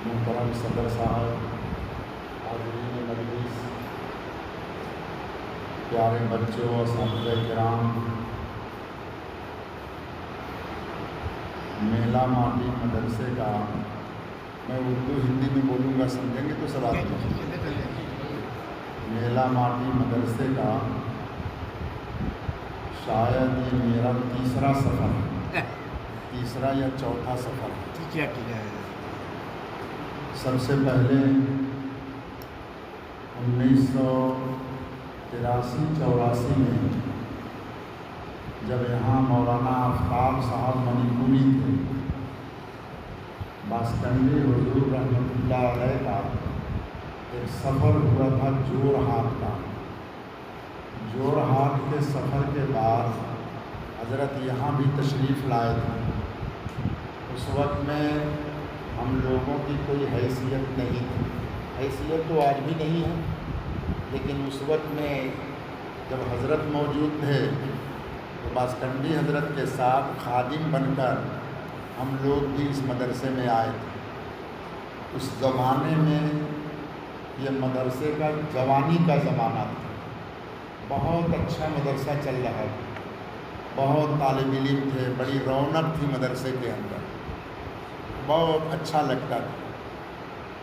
محترم صدر صاحب، حاضرین مجلس، پیارے بچوں، اساتذہ کرام، میلا ماٹی مدرسے کا میں اردو ہندی میں بولوں گا، سمجھیں گے تو سب آدمی میلا ماٹی مدرسے کا شاید یہ میرا تیسرا سفر ہے، تیسرا یا چوتھا سفر ہے۔ سب سے پہلے 1983-84 میں جب یہاں مولانا آفتاب صاحب منی پوری تھے، باسکنڈی حضور رحمۃ اللہ علیہ کا ایک سفر ہوا تھا جورہاٹ کا۔ جورہاٹ کے سفر کے بعد حضرت یہاں بھی تشریف لائے تھے۔ اس وقت میں ہم لوگوں کی کوئی حیثیت نہیں تھی، حیثیت تو آج بھی نہیں ہے، لیکن اس وقت میں جب حضرت موجود تھے تو باسکنڈی حضرت کے ساتھ خادم بن کر ہم لوگ بھی اس مدرسے میں آئے تھے۔ اس زمانے میں یہ مدرسے کا جوانی کا زمانہ تھا، بہت اچھا مدرسہ چل رہا تھا، بہت طالب علم تھے، بڑی رونق تھی مدرسے کے اندر، بہت اچھا لگتا تھا۔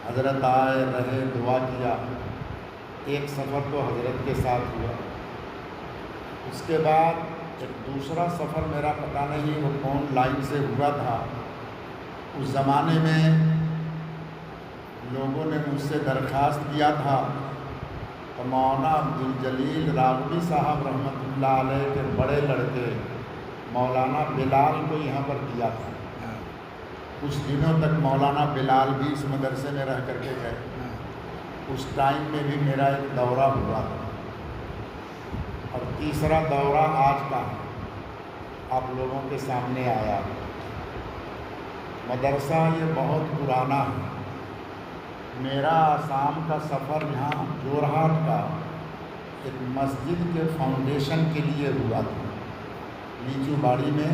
حضرت آئے رہے، دعا کیا، ایک سفر تو حضرت کے ساتھ ہوا۔ اس کے بعد ایک دوسرا سفر میرا پتہ نہیں وہ کون لائن سے ہوا تھا۔ اس زمانے میں لوگوں نے مجھ سے درخواست کیا تھا تو مولانا عبدالجلیل راغبی صاحب رحمۃ اللہ علیہ کے بڑے لڑکے مولانا بلال کو یہاں پر دیا تھا۔ کچھ دنوں تک مولانا بلال بھی اس مدرسے میں رہ کر کے گئے۔ اس ٹائم میں بھی میرا ایک دورہ ہوا تھا، اور تیسرا دورہ آج کا آپ لوگوں کے سامنے آیا۔ مدرسہ یہ بہت پرانا ہے۔ میرا آسام کا سفر یہاں جورہاٹ کا ایک مسجد کے فاؤنڈیشن کے لیے ہوا تھا۔ نیچو باڑی میں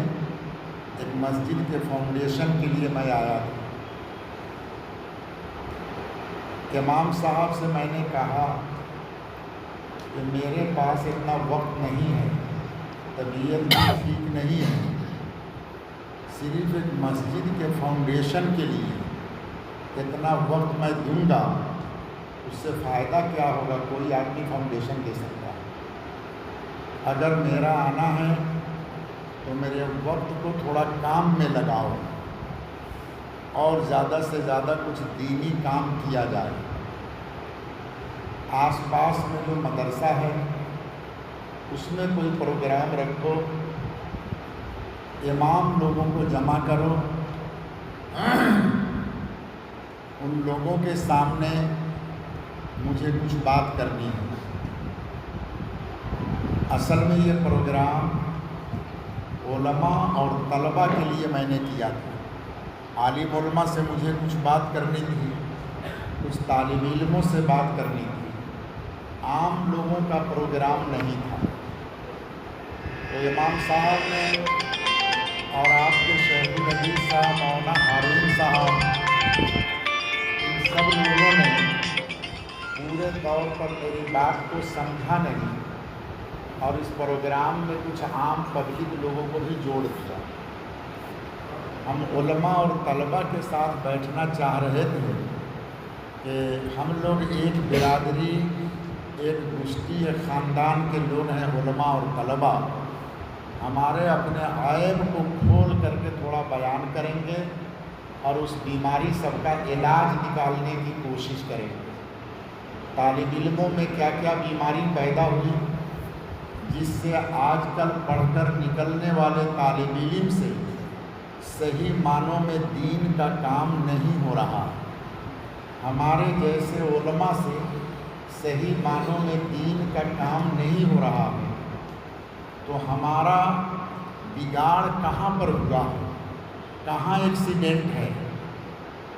ایک مسجد کے فاؤنڈیشن کے لیے میں آیا تھا۔ امام صاحب سے میں نے کہا کہ میرے پاس اتنا وقت نہیں ہے، طبیعت بھی ٹھیک نہیں ہے، صرف ایک مسجد کے فاؤنڈیشن کے لیے اتنا وقت میں دوں گا، اس سے فائدہ کیا ہوگا؟ کوئی آدمی فاؤنڈیشن دے سکتا ہے۔ اگر میرا آنا ہے تو میرے وقت کو تھوڑا کام میں لگاؤ اور زیادہ سے زیادہ کچھ دینی کام کیا جائے۔ آس پاس میں جو مدرسہ ہے اس میں کوئی پروگرام رکھو، امام لوگوں کو جمع کرو، ان لوگوں کے سامنے مجھے کچھ بات کرنی ہے۔ اصل میں یہ پروگرام علماء اور طلباء کے لیے میں نے کیا تھا۔ عالم علماء سے مجھے کچھ بات کرنی تھی، کچھ طالب علموں سے بات کرنی تھی، عام لوگوں کا پروگرام نہیں تھا۔ تو امام صاحب نے اور آپ کے شیخ الحدیث صاحب مولانا ہارون صاحب، ان سب لوگوں نے پورے طور پر میری بات کو سمجھا نہیں، اور اس پروگرام میں کچھ عام پبلک لوگوں کو بھی جوڑ دیا۔ ہم علماء اور طلباء کے ساتھ بیٹھنا چاہ رہے تھے کہ ہم لوگ ایک برادری، ایک گشتی، ایک خاندان کے لوگ ہیں، علماء اور طلباء۔ ہمارے اپنے عیب کو کھول کر کے تھوڑا بیان کریں گے اور اس بیماری سب کا علاج نکالنے کی کوشش کریں گے۔ طالب علموں میں کیا کیا بیماری پیدا ہوئی جس سے آج کل پڑھ کر نکلنے والے طالب علم سے صحیح معنوں میں دین کا کام نہیں ہو رہا، ہمارے جیسے علماء سے صحیح معنوں میں دین کا کام نہیں ہو رہا، تو ہمارا بگاڑ کہاں پر ہوا ہے، کہاں ایکسیڈنٹ ہے،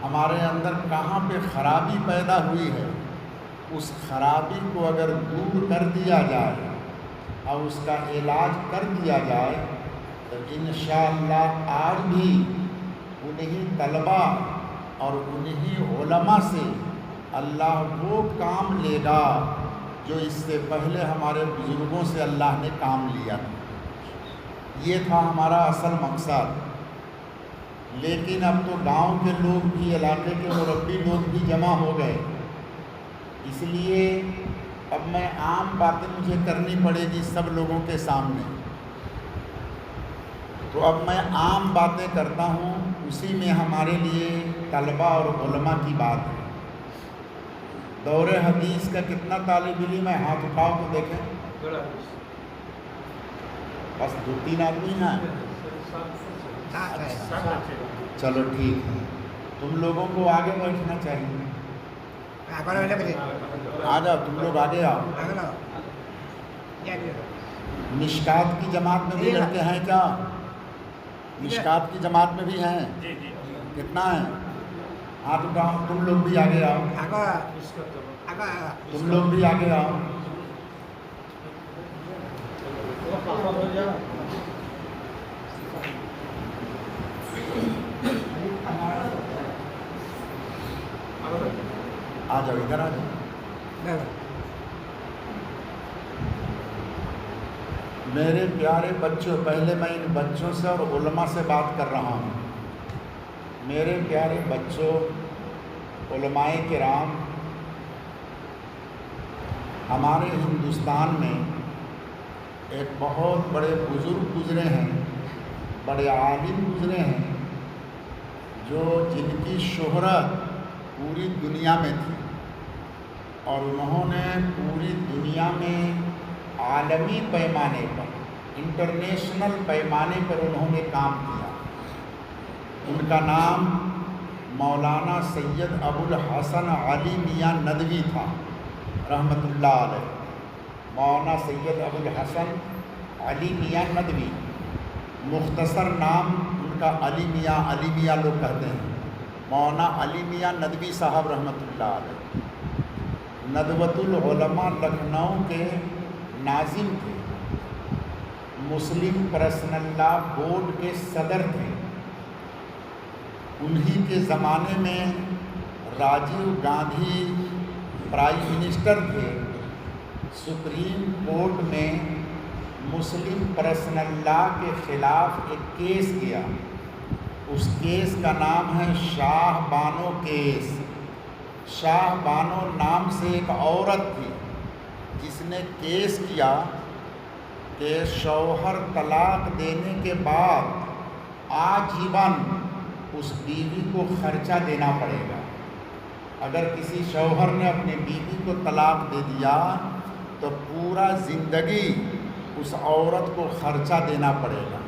ہمارے اندر کہاں پہ خرابی پیدا ہوئی ہے، اس خرابی کو اگر دور کر دیا جائے اور اس کا علاج کر دیا جائے تو انشاءاللہ آج بھی انہی طلباء اور انہی علماء سے اللہ وہ کام لے گا جو اس سے پہلے ہمارے بزرگوں سے اللہ نے کام لیا تھا۔ یہ تھا ہمارا اصل مقصد۔ لیکن اب تو گاؤں کے لوگ بھی، علاقے کے مربی لوگ بھی جمع ہو گئے، اس لیے اب میں عام باتیں مجھے کرنی پڑے گی سب لوگوں کے سامنے۔ تو اب میں عام باتیں کرتا ہوں، اسی میں ہمارے لیے طلباء اور علماء کی بات ہے۔ دور حدیث کا کتنا طالب علم ہے؟ ہاتھ اٹھاؤ تو دیکھیں۔ بس 2-3 آدمی ہیں؟ چلو ٹھیک ہے، تم لوگوں کو آگے بیٹھنا چاہیے۔ آ جاؤ، تم لوگ آگے آؤ۔ مشکات کی جماعت میں بھی لڑکے ہیں کیا؟ مشکات کی جماعت میں بھی ہیں؟ کتنا ہے؟ ہاتھ اٹھاؤ، تم لوگ بھی آگے آؤ، تم لوگ بھی آگے آؤ۔ آ جاؤ، ادھر آ جاؤ۔ میرے پیارے بچوں، پہلے میں ان بچوں سے اور علماء سے بات کر رہا ہوں۔ میرے پیارے بچوں، علماء کرام، ہمارے ہندوستان میں ایک بہت بڑے بزرگ گزرے ہیں، بڑے عالم گزرے ہیں، جن کی شہرت پوری دنیا میں تھی، اور انہوں نے پوری دنیا میں عالمی پیمانے پر، انٹرنیشنل پیمانے پر انہوں نے کام کیا۔ ان کا نام مولانا سید ابو الحسن علی میاں ندوی تھا، رحمۃ اللہ علیہ۔ مولانا سید ابو الحسن علی میاں ندوی، مختصر نام ان کا علی میاں لوگ کہتے ہیں۔ مولانا علی میاں ندوی صاحب رحمۃ اللہ علیہ ندوۃ العلماء لکھنؤ کے ناظم تھے، مسلم پرسنل لا بورڈ کے صدر تھے۔ انہی کے زمانے میں راجیو گاندھی پرائم منسٹر تھے۔ سپریم کورٹ میں مسلم پرسنل لا کے خلاف ایک کیس کیا، اس کیس کا نام ہے شاہ بانو کیس۔ شاہ بانو نام سے ایک عورت تھی جس نے کیس کیا کہ شوہر طلاق دینے کے بعد آجیون اس بیوی کو خرچہ دینا پڑے گا۔ اگر کسی شوہر نے اپنی بیوی کو طلاق دے دیا تو پورا زندگی اس عورت کو خرچہ دینا پڑے گا۔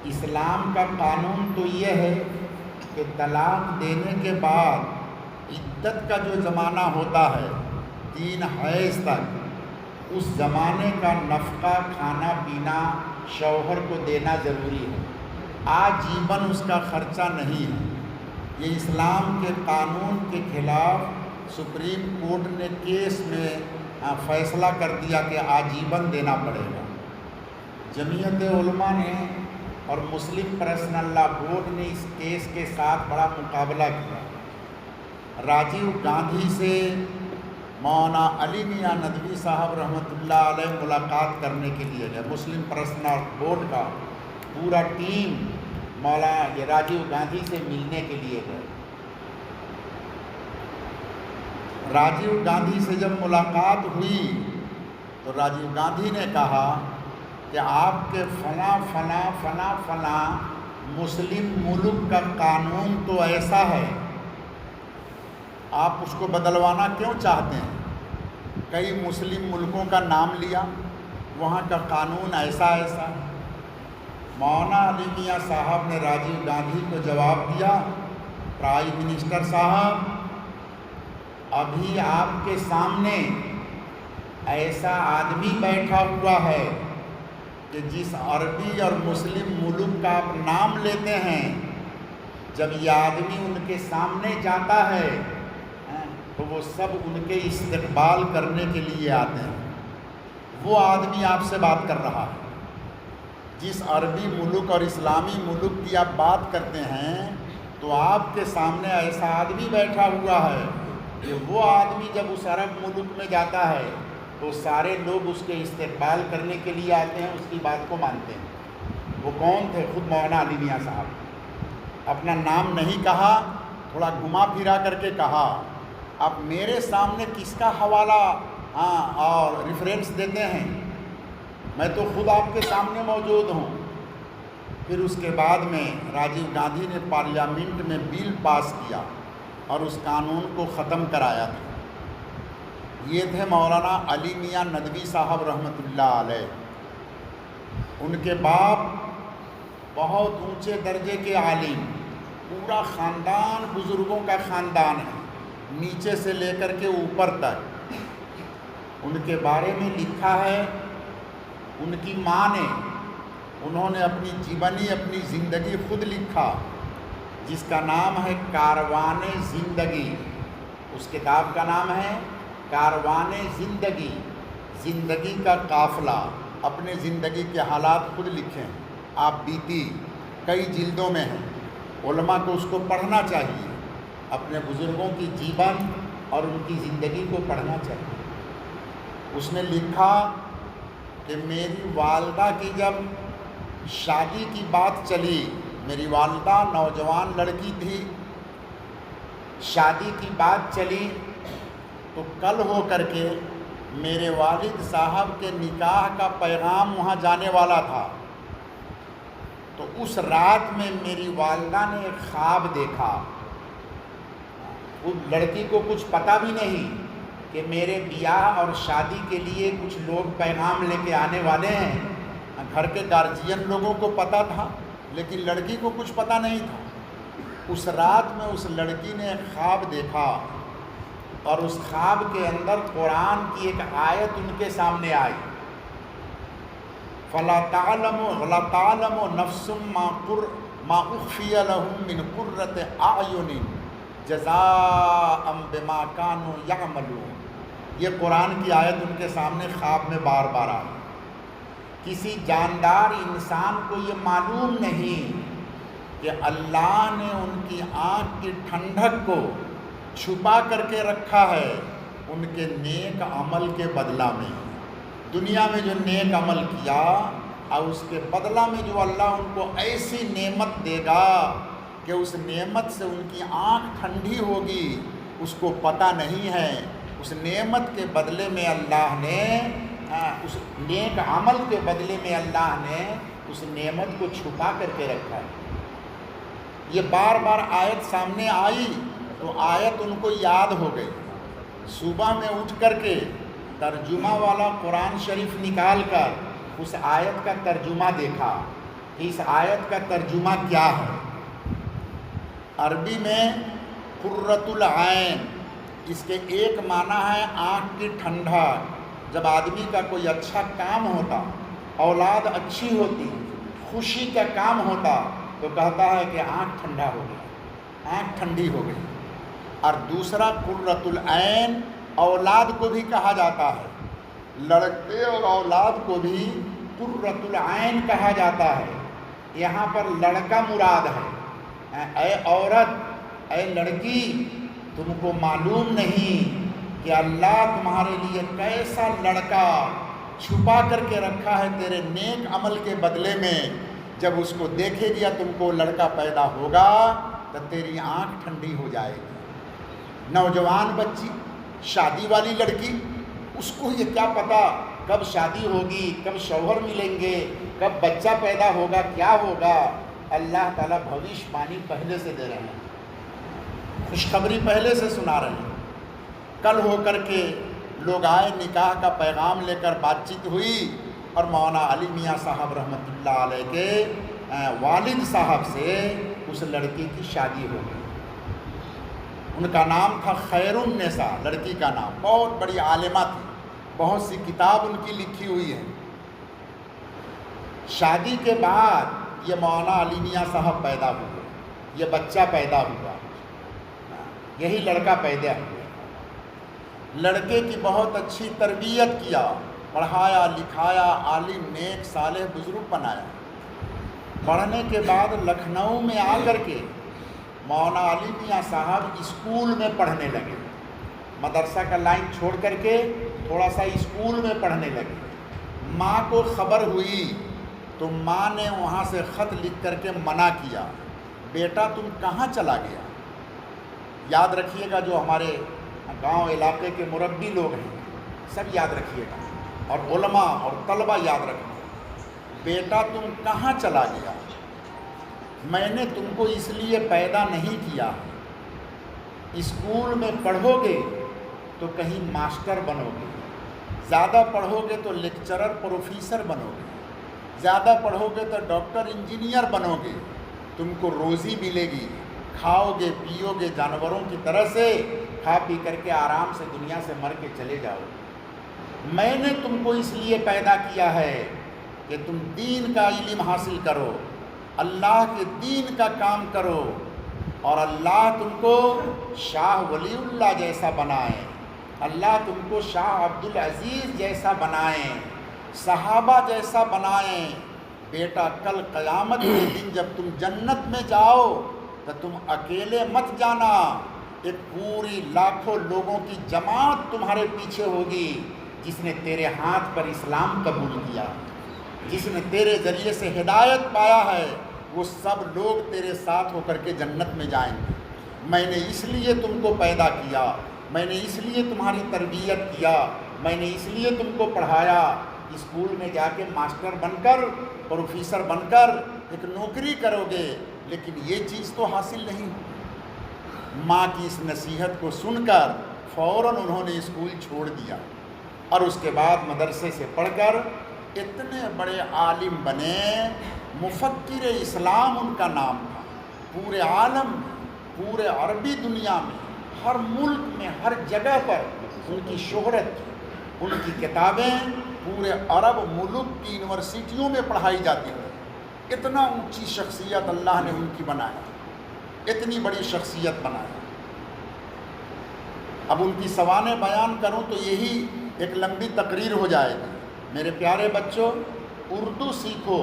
اسلام کا قانون تو یہ ہے کہ طلاق دینے کے بعد عدت کا جو زمانہ ہوتا ہے 3 حیض تک، اس زمانے کا نفقہ، کھانا پینا شوہر کو دینا ضروری ہے، آجیون اس کا خرچہ نہیں ہے۔ یہ اسلام کے قانون کے خلاف سپریم کورٹ نے کیس میں فیصلہ کر دیا کہ آجیون دینا پڑے گا۔ جمعیت علماء نے اور مسلم پرسنل لا بورڈ نے اس کیس کے ساتھ بڑا مقابلہ کیا۔ راجیو گاندھی سے مولانا علی میاں ندوی صاحب رحمۃ اللہ علیہ ملاقات کرنے کے لیے گئے۔ مسلم پرسنل بورڈ کا پورا ٹیم مولانا راجیو گاندھی سے ملنے کے لیے گئے۔ راجیو گاندھی سے جب ملاقات ہوئی تو راجیو گاندھی نے کہا کہ آپ کے فلاں مسلم ملک کا قانون تو ایسا ہے، آپ اس کو بدلوانا کیوں چاہتے ہیں؟ کئی مسلم ملکوں کا نام لیا، وہاں کا قانون ایسا ہے۔ مولانا علی میاں صاحب نے راجیو گاندھی کو جواب دیا، پرائم منسٹر صاحب، ابھی آپ کے سامنے ایسا آدمی بیٹھا ہوا ہے کہ جس عربی اور مسلم ملک کا آپ نام لیتے ہیں جب یہ آدمی ان کے سامنے جاتا ہے تو وہ سب ان کے استقبال کرنے کے لیے آتے ہیں۔ وہ آدمی آپ سے بات کر رہا ہے، جس عربی ملک اور اسلامی ملک کی آپ بات کرتے ہیں، تو آپ کے سامنے ایسا آدمی بیٹھا ہوا ہے کہ وہ آدمی جب اس عرب ملک میں جاتا ہے تو سارے لوگ اس کے استقبال کرنے کے لیے آتے ہیں، اس کی بات کو مانتے ہیں۔ وہ کون تھے؟ خود مولانا علی میاں صاحب۔ اپنا نام نہیں کہا، تھوڑا گھما پھرا کر کے کہا، آپ میرے سامنے کس کا حوالہ اور ریفرنس دیتے ہیں؟ میں تو خود آپ کے سامنے موجود ہوں۔ پھر اس کے بعد میں راجیو گاندھی نے پارلیمنٹ میں بل پاس کیا اور اس قانون کو ختم کرایا تھا۔ یہ تھے مولانا علی میاں ندوی صاحب رحمۃ اللہ علیہ۔ ان کے باپ بہت اونچے درجے کے عالم، پورا خاندان بزرگوں کا خاندان ہے، نیچے سے لے کر کے اوپر تک۔ ان کے بارے میں لکھا ہے، ان کی ماں نے، انہوں نے اپنی جیونی، اپنی زندگی خود لکھا، جس کا نام ہے کاروان زندگی۔ اس کتاب کا نام ہے کاروان زندگی، زندگی کا قافلہ۔ اپنے زندگی کے حالات خود لکھیں، آپ بیتی، کئی جلدوں میں ہیں۔ علماء کو اس کو پڑھنا چاہیے، اپنے بزرگوں کی جیون اور ان کی زندگی کو پڑھنا چاہیے۔ اس نے لکھا کہ میری والدہ کی جب شادی کی بات چلی، میری والدہ نوجوان لڑکی تھی، شادی کی بات چلی تو کل ہو کر کے میرے والد صاحب کے نکاح کا پیغام وہاں جانے والا تھا۔ تو اس رات میں میری والدہ نے ایک خواب دیکھا۔ اس لڑکی کو کچھ پتہ بھی نہیں کہ میرے بیاہ اور شادی کے لیے کچھ لوگ پیغام لے کے آنے والے ہیں۔ گھر کے گارجین لوگوں کو پتہ تھا، لیکن لڑکی کو کچھ پتہ نہیں تھا۔ اس رات میں اس لڑکی نے ایک خواب دیکھا، اور اس خواب کے اندر قرآن کی ایک آیت ان کے سامنے آئی، فَلَا تَعْلَمُ نَفْسٌ مَا أُخْفِيَ لَهُم مِّن قُرَّةِ أَعْيُنٍ جَزَاءً بِمَا كَانُوا يَعْمَلُونَ۔ یہ قرآن کی آیت ان کے سامنے خواب میں بار بار آئی۔ کسی جاندار انسان کو یہ معلوم نہیں کہ اللہ نے ان کی آنکھ کی ٹھنڈک کو چھپا کر کے رکھا ہے ان کے نیک عمل کے بدلہ میں۔ دنیا میں جو نیک عمل کیا اور اس کے بدلہ میں جو اللہ ان کو ایسی نعمت دے گا کہ اس نعمت سے ان کی آنکھ ٹھنڈی ہوگی، اس کو پتہ نہیں ہے۔ اس نعمت کے بدلے میں اللہ نے، اس نیک عمل کے بدلے میں اللہ نے اس نعمت کو چھپا کر کے رکھا ہے۔ یہ بار بار آیت سامنے آئی تو آیت ان کو یاد ہو گئی۔ صبح میں اٹھ کر کے ترجمہ والا قرآن شریف نکال کر اس آیت کا ترجمہ دیکھا کہ اس آیت کا ترجمہ کیا ہے۔ عربی میں قرۃ العین، اس کے ایک معنی ہے آنکھ کی ٹھنڈک۔ جب آدمی کا کوئی اچھا کام ہوتا، اولاد اچھی ہوتی، خوشی کا کام ہوتا، تو کہتا ہے کہ آنکھ ٹھنڈا ہو گئی، آنکھ ٹھنڈی ہو گئی۔ اور دوسرا قرۃ العین، اولاد کو بھی کہا جاتا ہے، لڑکے اور اولاد کو بھی قرۃ العین کہا جاتا ہے۔ یہاں پر لڑکا مراد ہے۔ اے عورت، اے لڑکی، تم کو معلوم نہیں کہ اللہ تمہارے لیے کیسا لڑکا چھپا کر کے رکھا ہے تیرے نیک عمل کے بدلے میں۔ جب اس کو دیکھے گی یا تم کو لڑکا پیدا ہوگا تو تیری آنکھ ٹھنڈی ہو جائے گی۔ نوجوان بچی، شادی والی لڑکی، اس کو یہ کیا پتہ کب شادی ہوگی، کب شوہر ملیں گے، کب بچہ پیدا ہوگا، کیا ہوگا۔ اللہ تعالیٰ بھوش بانی پہلے سے دے رہے ہیں، خوشخبری پہلے سے سنا رہے ہیں۔ کل ہو کر کے لوگ آئے، نکاح کا پیغام لے کر بات چیت ہوئی، اور مولانا علی میاں صاحب رحمۃ اللہ علیہ کے والد صاحب سے اس لڑکی کی شادی ہو گئی۔ ان کا نام تھا خیر النساء، لڑکی کا نام، بہت بڑی عالمہ تھی، بہت سی کتاب ان کی لکھی ہوئی ہے۔ شادی کے بعد یہ مولانا علی میاں صاحب پیدا ہوئے، یہ بچہ پیدا ہوا، یہی لڑکا پیدا ہوا، لڑکے کی بہت اچھی تربیت کیا، پڑھایا لکھایا، عالم نیک صالح بزرگ بنایا۔ پڑھنے کے بعد لکھنؤ میں آ کر کے مولانا علی میاں صاحب اسکول میں پڑھنے لگے، مدرسہ کا لائن چھوڑ کر کے تھوڑا سا اسکول میں پڑھنے لگے۔ ماں کو خبر ہوئی تو ماں نے وہاں سے خط لکھ کر کے منع کیا، بیٹا تم کہاں چلا گیا؟ یاد رکھیے گا، جو ہمارے گاؤں علاقے کے مربی لوگ ہیں سب یاد رکھیے گا، اور علماء اور طلبہ یاد رکھنا، بیٹا تم کہاں چلا گیا؟ میں نے تم کو اس لیے پیدا نہیں کیا، اسکول میں پڑھو گے تو کہیں ماسٹر بنو گے، زیادہ پڑھو گے تو لیکچرر پروفیسر بنو گے، زیادہ پڑھو گے تو ڈاکٹر انجینئر بنو گے، تم کو روزی ملے گی، کھاؤ گے پیو گے جانوروں کی طرح سے، کھا پی کر کے آرام سے دنیا سے مر کے چلے جاؤ۔ میں نے تم کو اس لیے پیدا کیا ہے کہ تم دین کا علم حاصل کرو، اللہ کے دین کا کام کرو، اور اللہ تم کو شاہ ولی اللہ جیسا بنائیں، اللہ تم کو شاہ عبدالعزیز جیسا بنائیں، صحابہ جیسا بنائیں۔ بیٹا کل قیامت کے دن جب تم جنت میں جاؤ تو تم اکیلے مت جانا، ایک پوری لاکھوں لوگوں کی جماعت تمہارے پیچھے ہوگی، جس نے تیرے ہاتھ پر اسلام قبول کیا، جس نے تیرے ذریعے سے ہدایت پایا ہے، وہ سب لوگ تیرے ساتھ ہو کر کے جنت میں جائیں گے۔ میں نے اس لیے تم کو پیدا کیا، میں نے اس لیے تمہاری تربیت کیا، میں نے اس لیے تم کو پڑھایا، اسکول میں جا کے ماسٹر بن کر پروفیسر بن کر ایک نوکری کرو گے، لیکن یہ چیز تو حاصل نہیں ہوئی۔ ماں کی اس نصیحت کو سن کر فوراً انہوں نے اسکول چھوڑ دیا، اور اس کے بعد مدرسے سے پڑھ کر اتنے بڑے عالم بنے، مفکر اسلام ان کا نام تھا، پورے عالم میں، پورے عربی دنیا میں، ہر ملک میں، ہر جگہ پر ان کی شہرت تھی، ان کی کتابیں پورے عرب ملک کی یونیورسٹیوں میں پڑھائی جاتی تھی۔ اتنا اونچی شخصیت اللہ نے ان کی بنایا، اتنی بڑی شخصیت بنایا۔ اب ان کی سوانح بیان کروں تو یہی ایک لمبی تقریر ہو جائے گی۔ میرے پیارے بچوں، اردو سیکھو،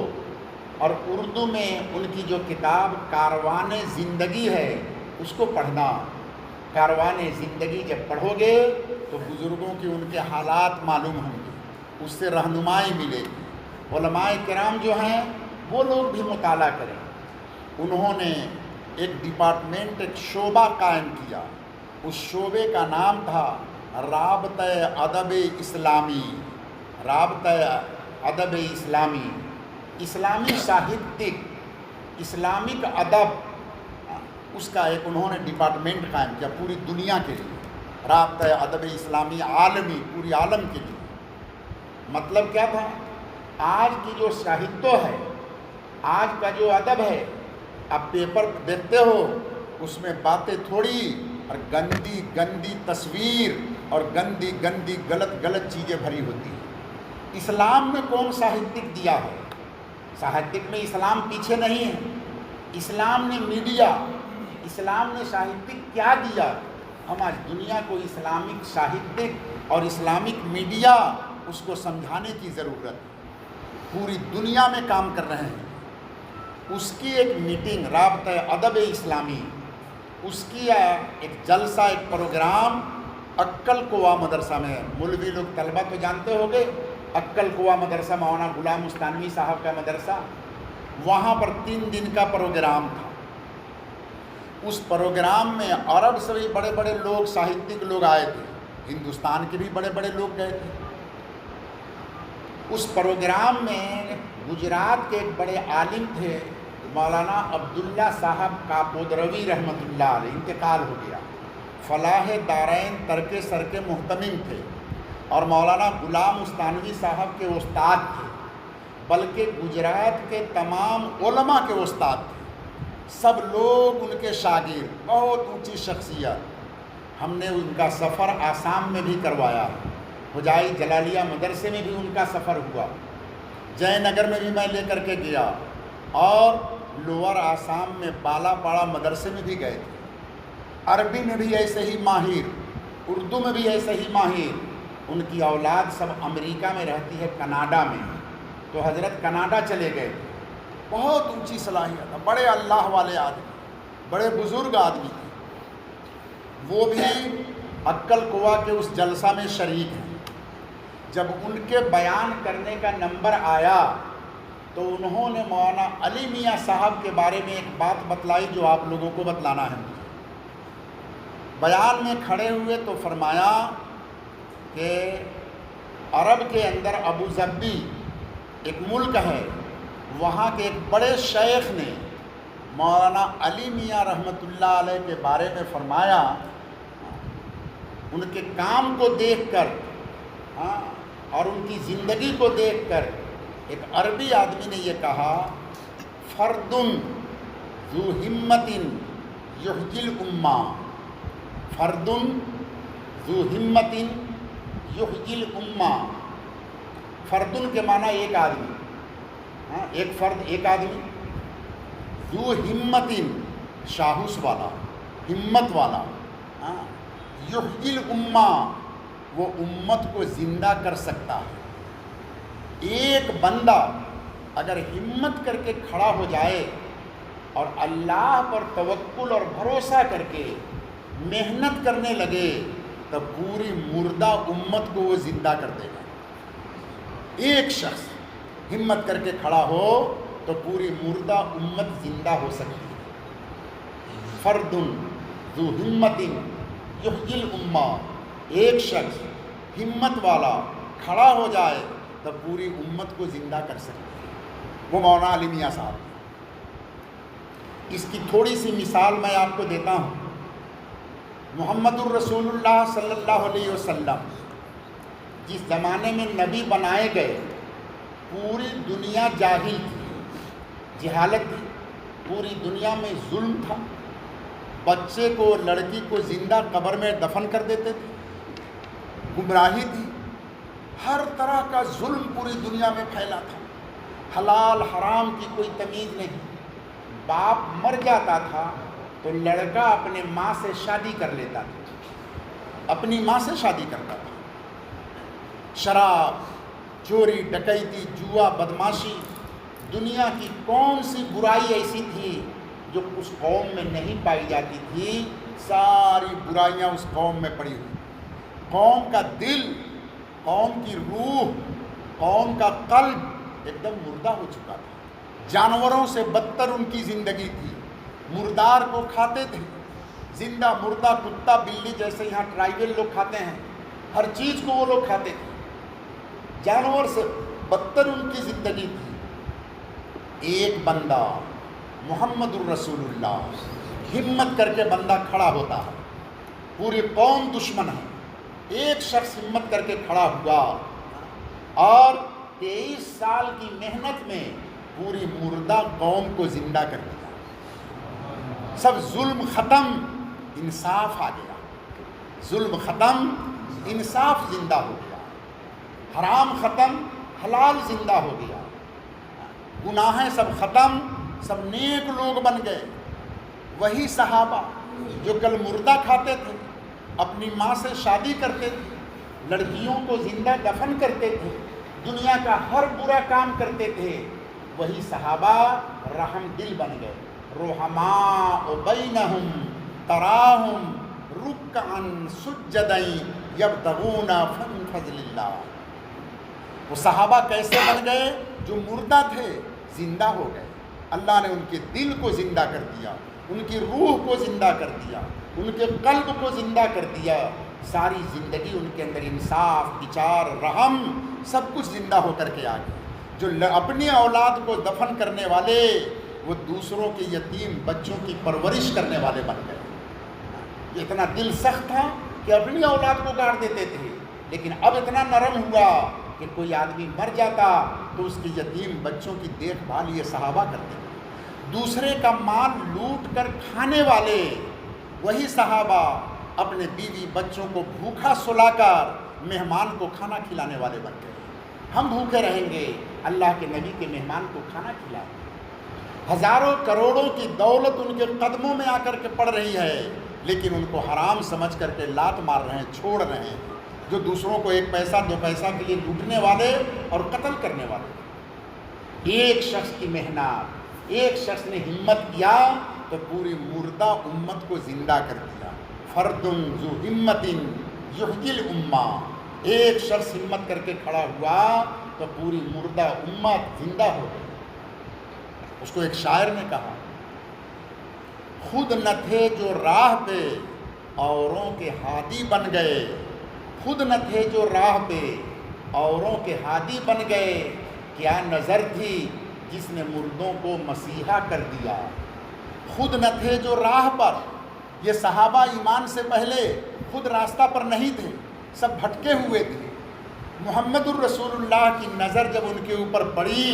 اور اردو میں ان کی جو کتاب کاروان زندگی ہے اس کو پڑھنا۔ کاروان زندگی جب پڑھو گے تو بزرگوں کے ان کے حالات معلوم ہوں گے، اس سے رہنمائی ملے گی۔ علماء کرام جو ہیں وہ لوگ بھی مطالعہ کریں۔ انہوں نے ایک ڈپارٹمنٹ، ایک شعبہ قائم کیا، اس شعبے کا نام تھا رابطہ ادب اسلامی، رابطہ ادب اسلامی، اسلامی ساہتک، اسلامک ادب، اس کا ایک انہوں نے ڈپارٹمنٹ قائم کیا پوری دنیا کے لیے، رابطہ ادب اسلامی عالمی، پوری عالم کے لیے۔ مطلب کیا تھا؟ آج کی جو ساہتیہ ہے، آج کا جو ادب ہے، اب پیپر دیکھتے ہو اس میں باتیں تھوڑی، اور گندی گندی تصویر اور گندی گندی غلط چیزیں بھری ہوتی ہیں۔ اسلام نے کون ساہتک دیا ہے؟ ساہتک میں اسلام پیچھے نہیں ہے۔ اسلام نے میڈیا، اسلام نے ساہتک کیا دیا؟ ہم آج دنیا کو اسلامک ساہتک اور اسلامک میڈیا اس کو سمجھانے کی ضرورت ہے۔ پوری دنیا میں کام کر رہے ہیں۔ اس کی ایک میٹنگ، رابطہ ادب اسلامی، اس کی ایک جلسہ، ایک پروگرام عقل قوا مدرسہ میں، مولوی لوگ طلبہ تو جانتے ہو گے، عقل قوا مدرسہ مولانا غلام مستانوی صاحب کا مدرسہ، وہاں پر 3 دن کا پروگرام تھا۔ اس پروگرام میں عرب سے بھی بڑے بڑے لوگ، ساہتک لوگ آئے تھے، ہندوستان کے بھی بڑے بڑے لوگ گئے تھے۔ اس پروگرام میں گجرات کے ایک بڑے عالم تھے مولانا عبداللہ صاحب کاپودروی رحمۃ اللہ علیہ، انتقال ہو گیا، فلاح دارین ترک سر کے محتمم تھے، اور مولانا غلام مستانوی صاحب کے استاد تھے، بلکہ گجرات کے تمام علماء کے استاد تھے، سب لوگ ان کے شاگرد، بہت اونچی شخصیت۔ ہم نے ان کا سفر آسام میں بھی کروایا، حجائی جلالیہ مدرسے میں بھی ان کا سفر ہوا، جے نگر میں بھی میں لے کر کے گیا، اور لوور آسام میں بالا پاڑا مدرسے میں بھی گئے تھے، عربی میں بھی ایسے ہی ماہر، اردو میں بھی ایسے ہی ماہر۔ ان کی اولاد سب امریکہ میں رہتی ہے، کینیڈا میں، تو حضرت کینیڈا چلے گئے، بہت اونچی صلاحیت ہے، بڑے اللہ والے آدمی، بڑے بزرگ آدمی تھے، وہ بھی عقل قوا کے اس جلسہ میں شریک ہیں۔ جب ان کے بیان کرنے کا نمبر آیا تو انہوں نے مولانا علی میاں صاحب کے بارے میں ایک بات بتلائی جو آپ لوگوں کو بتلانا ہے۔ بیان میں کھڑے ہوئے تو فرمایا کہ عرب کے اندر ابو ظبی ایک ملک ہے، وہاں کے ایک بڑے شیخ نے مولانا علی میاں رحمۃ اللہ علیہ کے بارے میں فرمایا، ان کے کام کو دیکھ کر اور ان کی زندگی کو دیکھ کر ایک عربی آدمی نے یہ کہا، فرد ذو ہمت یحیی الامہ، فرد ذو ہمت یحیی الامہ۔ فردن کے معنی ایک آدمی، ایک فرد، ایک آدمی، ذو ہمت شاہوس والا، ہمت والا، یحیی الامہ، وہ امت کو زندہ کر سکتا ہے۔ ایک بندہ اگر ہمت کر کے کھڑا ہو جائے اور اللہ پر توکل اور بھروسہ کر کے محنت کرنے لگے تو پوری مردہ امت کو وہ زندہ کر دے گا۔ ایک شخص ہمت کر کے کھڑا ہو تو پوری مردہ امت زندہ ہو سکتی ہے۔ فرد ذو ہمت یحیی الامہ، ایک شخص ہمت والا کھڑا ہو جائے تو پوری امت کو زندہ کر سکتے ہیں، وہ مولانا علی میاں صاحب۔ اس کی تھوڑی سی مثال میں آپ کو دیتا ہوں۔ محمد الرسول اللہ صلی اللہ علیہ وسلم جس زمانے میں نبی بنائے گئے، پوری دنیا جاہل تھی، جہالت تھی، پوری دنیا میں ظلم تھا، بچے کو، لڑکی کو زندہ قبر میں دفن کر دیتے تھے، گمراہی تھی، ہر طرح کا ظلم پوری دنیا میں پھیلا تھا، حلال حرام کی کوئی تمیز نہیں۔ باپ مر جاتا تھا تو لڑکا اپنے ماں سے شادی کر لیتا تھا، اپنی ماں سے شادی کرتا تھا۔ شراب، چوری، ڈکیتی، جوا، بدماشی، دنیا کی کون سی برائی ایسی تھی جو اس قوم میں نہیں پائی جاتی تھی؟ ساری برائیاں اس قوم میں پڑی ہوئی۔ قوم کا دل، قوم کی روح، قوم کا قلب ایک دم مردہ ہو چکا تھا۔ جانوروں سے بدتر ان کی زندگی تھی، مردار کو کھاتے تھے، زندہ مردہ، کتا بلی جیسے یہاں ٹرائبل لوگ کھاتے ہیں، ہر چیز کو وہ لوگ کھاتے تھے، جانور سے بدتر ان کی زندگی تھی۔ ایک بندہ محمد الرسول اللہ، ہمت کر کے بندہ کھڑا ہوتا ہے، پوری قوم دشمن ہے، ایک شخص ہمت کر کے کھڑا ہوا اور 23 سال کی محنت میں پوری مردہ قوم کو زندہ کر دیا۔ سب ظلم ختم، انصاف آ گیا، ظلم ختم، انصاف زندہ ہو گیا، حرام ختم، حلال زندہ ہو گیا، گناہیں سب ختم، سب نیک لوگ بن گئے۔ وہی صحابہ جو کل مردہ کھاتے تھے، اپنی ماں سے شادی کرتے تھے، لڑکیوں کو زندہ دفن کرتے تھے، دنیا کا ہر برا کام کرتے تھے، وہی صحابہ رحم دل بن گئے۔ رحماء بینہم تراہم رکعا سجدا یبتغون من فضل اللہ۔ وہ صحابہ کیسے بن گئے؟ جو مردہ تھے زندہ ہو گئے، اللہ نے ان کے دل کو زندہ کر دیا، ان کی روح کو زندہ کر دیا، ان کے قلب کو زندہ کر دیا، ساری زندگی ان کے اندر انصاف، بچار، رحم سب کچھ زندہ ہو کر کے آ گیا۔ جو اپنی اولاد کو دفن کرنے والے، وہ دوسروں کے یتیم بچوں کی پرورش کرنے والے بن گئے۔ یہ اتنا دل سخت تھا کہ اپنی اولاد کو گاڑ دیتے تھے، لیکن اب اتنا نرم ہوا کہ کوئی آدمی مر جاتا تو اس کے یتیم بچوں کی دیکھ بھال یہ صحابہ کرتے تھے۔ دوسرے کا مال لوٹ کر کھانے والے وہی صحابہ اپنے بیوی بچوں کو بھوکا سلا کر مہمان کو کھانا کھلانے والے بن گئے۔ ہم بھوکے رہیں گے، اللہ کے نبی کے مہمان کو کھانا کھلائیں۔ ہزاروں کروڑوں کی دولت ان کے قدموں میں آ کر کے پڑ رہی ہے، لیکن ان کو حرام سمجھ کر کے لات مار رہے ہیں، چھوڑ رہے ہیں، جو دوسروں کو 1 پیسہ 2 پیسہ کے لیے لوٹنے والے اور قتل کرنے والے۔ ایک شخص کی محنت، ایک شخص نے ہمت کیا تو پوری مردہ امت کو زندہ کر دیا۔ فرد ذو ہمت یحیی الامہ، ایک شخص ہمت کر کے کھڑا ہوا تو پوری مردہ امت زندہ ہو گئی۔ اس کو ایک شاعر نے کہا، خود نہ تھے جو راہ پہ اوروں کے ہادی بن گئے، خود نہ تھے جو راہ پہ اوروں کے ہادی بن گئے، کیا نظر تھی جس نے مردوں کو مسیحا کر دیا۔ خود نہ تھے جو راہ پر، یہ صحابہ ایمان سے پہلے خود راستہ پر نہیں تھے، سب بھٹکے ہوئے تھے۔ محمد الرسول اللہ کی نظر جب ان کے اوپر پڑی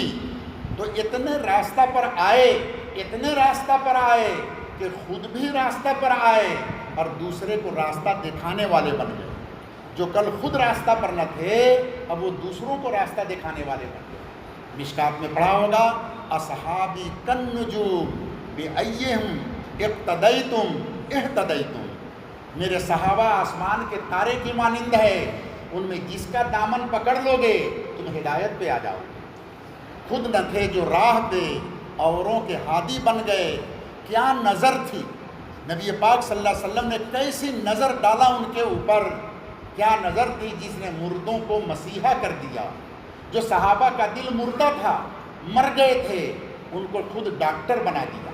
تو اتنے راستہ پر آئے، اتنے راستہ پر آئے کہ خود بھی راستہ پر آئے اور دوسرے کو راستہ دکھانے والے بن گئے۔ جو کل خود راستہ پر نہ تھے اب وہ دوسروں کو راستہ دکھانے والے بن گئے۔ مشکات میں پڑھا ہوگا، اصحابی کالنجوم بأیہم اقتدیتم اہتدیتم، میرے صحابہ آسمان کے تارے کی مانند ہے، ان میں جس کا دامن پکڑ لو گے تم ہدایت پہ آ جاؤ۔ خود نہ تھے جو راہ پہ اوروں کے ہادی بن گئے، کیا نظر تھی، نبی پاک صلی اللہ علیہ وسلم نے کیسی نظر ڈالا ان کے اوپر، کیا نظر تھی جس نے مردوں کو مسیحا کر دیا۔ جو صحابہ کا دل مردہ تھا، مر گئے تھے، ان کو خود ڈاکٹر بنا دیا،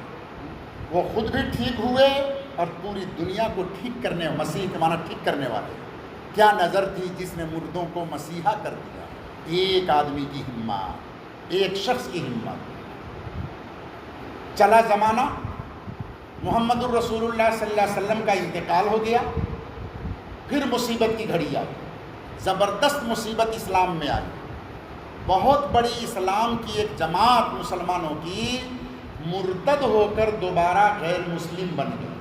وہ خود بھی ٹھیک ہوئے اور پوری دنیا کو ٹھیک کرنے، مسیح کے معنی ٹھیک کرنے والے۔ کیا نظر تھی جس نے مردوں کو مسیحا کر دیا۔ ایک آدمی کی ہمت، ایک شخص کی ہمت۔ چلا زمانہ، محمد الرسول اللہ صلی اللہ علیہ وسلم کا انتقال ہو گیا، پھر مصیبت کی گھڑی آئی، زبردست مصیبت اسلام میں آئی، بہت بڑی اسلام کی ایک جماعت مسلمانوں کی مرتد ہو کر دوبارہ غیر مسلم بن گئی،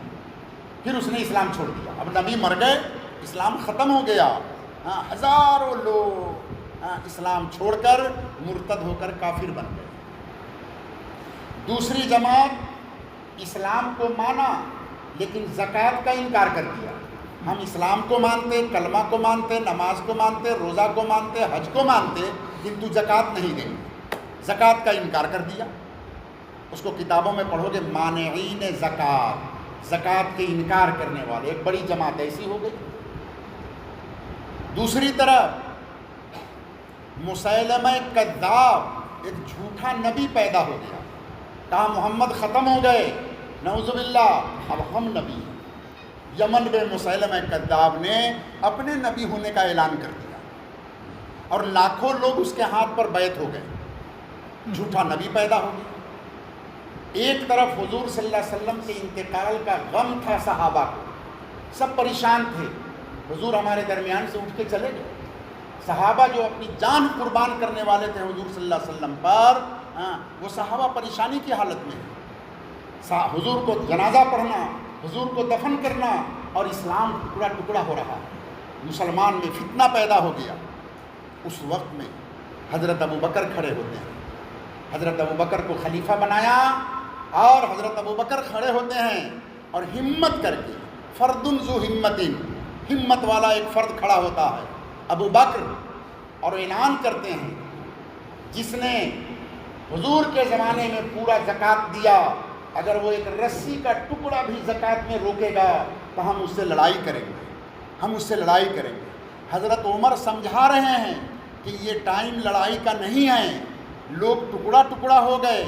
پھر اس نے اسلام چھوڑ دیا۔ اب نبی مر گئے، اسلام ختم ہو گیا، ہزاروں لوگ اسلام چھوڑ کر مرتد ہو کر کافر بن گئے۔ دوسری جماعت اسلام کو مانا لیکن زکوٰۃ کا انکار کر دیا۔ ہم اسلام کو مانتے، کلمہ کو مانتے، نماز کو مانتے، روزہ کو مانتے، حج کو مانتے، کنتو زکوٰۃ نہیں دیں گے، زکوٰۃ کا انکار کر دیا۔ اس کو کتابوں میں پڑھو گے، مانعین زکوٰۃ، زکوٰۃ کے انکار کرنے والے، ایک بڑی جماعت ایسی ہو گئی۔ دوسری طرف مسیلمہ کذاب، ایک جھوٹا نبی پیدا ہو گیا، کہا محمد ختم ہو گئے، نعوذ باللہ اب ہم نبی ہیں۔ یمن میں مسیلمہ کذاب نے اپنے نبی ہونے کا اعلان کر دیا اور لاکھوں لوگ اس کے ہاتھ پر بیعت ہو گئے، جھوٹا نبی پیدا ہو گیا۔ ایک طرف حضور صلی اللہ علیہ وسلم کے انتقال کا غم تھا صحابہ کو، سب پریشان تھے، حضور ہمارے درمیان سے اٹھ کے چلے گئے۔ صحابہ جو اپنی جان قربان کرنے والے تھے حضور صلی اللہ علیہ وسلم پر، وہ صحابہ پریشانی کی حالت میں ہیں۔ حضور کو جنازہ پڑھنا، حضور کو دفن کرنا، اور اسلام ٹکڑا ٹکڑا ہو رہا ہے، مسلمان میں فتنہ پیدا ہو گیا۔ اس وقت میں حضرت ابوبکر کھڑے ہوتے ہیں، حضرت ابوبکر کو خلیفہ بنایا اور حضرت ابوبکر کھڑے ہوتے ہیں اور ہمت کر کے، فرد ذو ہمت، ہمت والا ایک فرد کھڑا ہوتا ہے ابو بکر، اور اعلان کرتے ہیں جس نے حضور کے زمانے میں پورا زکوٰۃ دیا، اگر وہ ایک رسی کا ٹکڑا بھی زکوٰۃ میں روکے گا تو ہم اس سے لڑائی کریں گے، ہم اس سے لڑائی کریں گے۔ حضرت عمر سمجھا رہے ہیں کہ یہ ٹائم لڑائی کا نہیں ہے، لوگ ٹکڑا ٹکڑا ہو گئے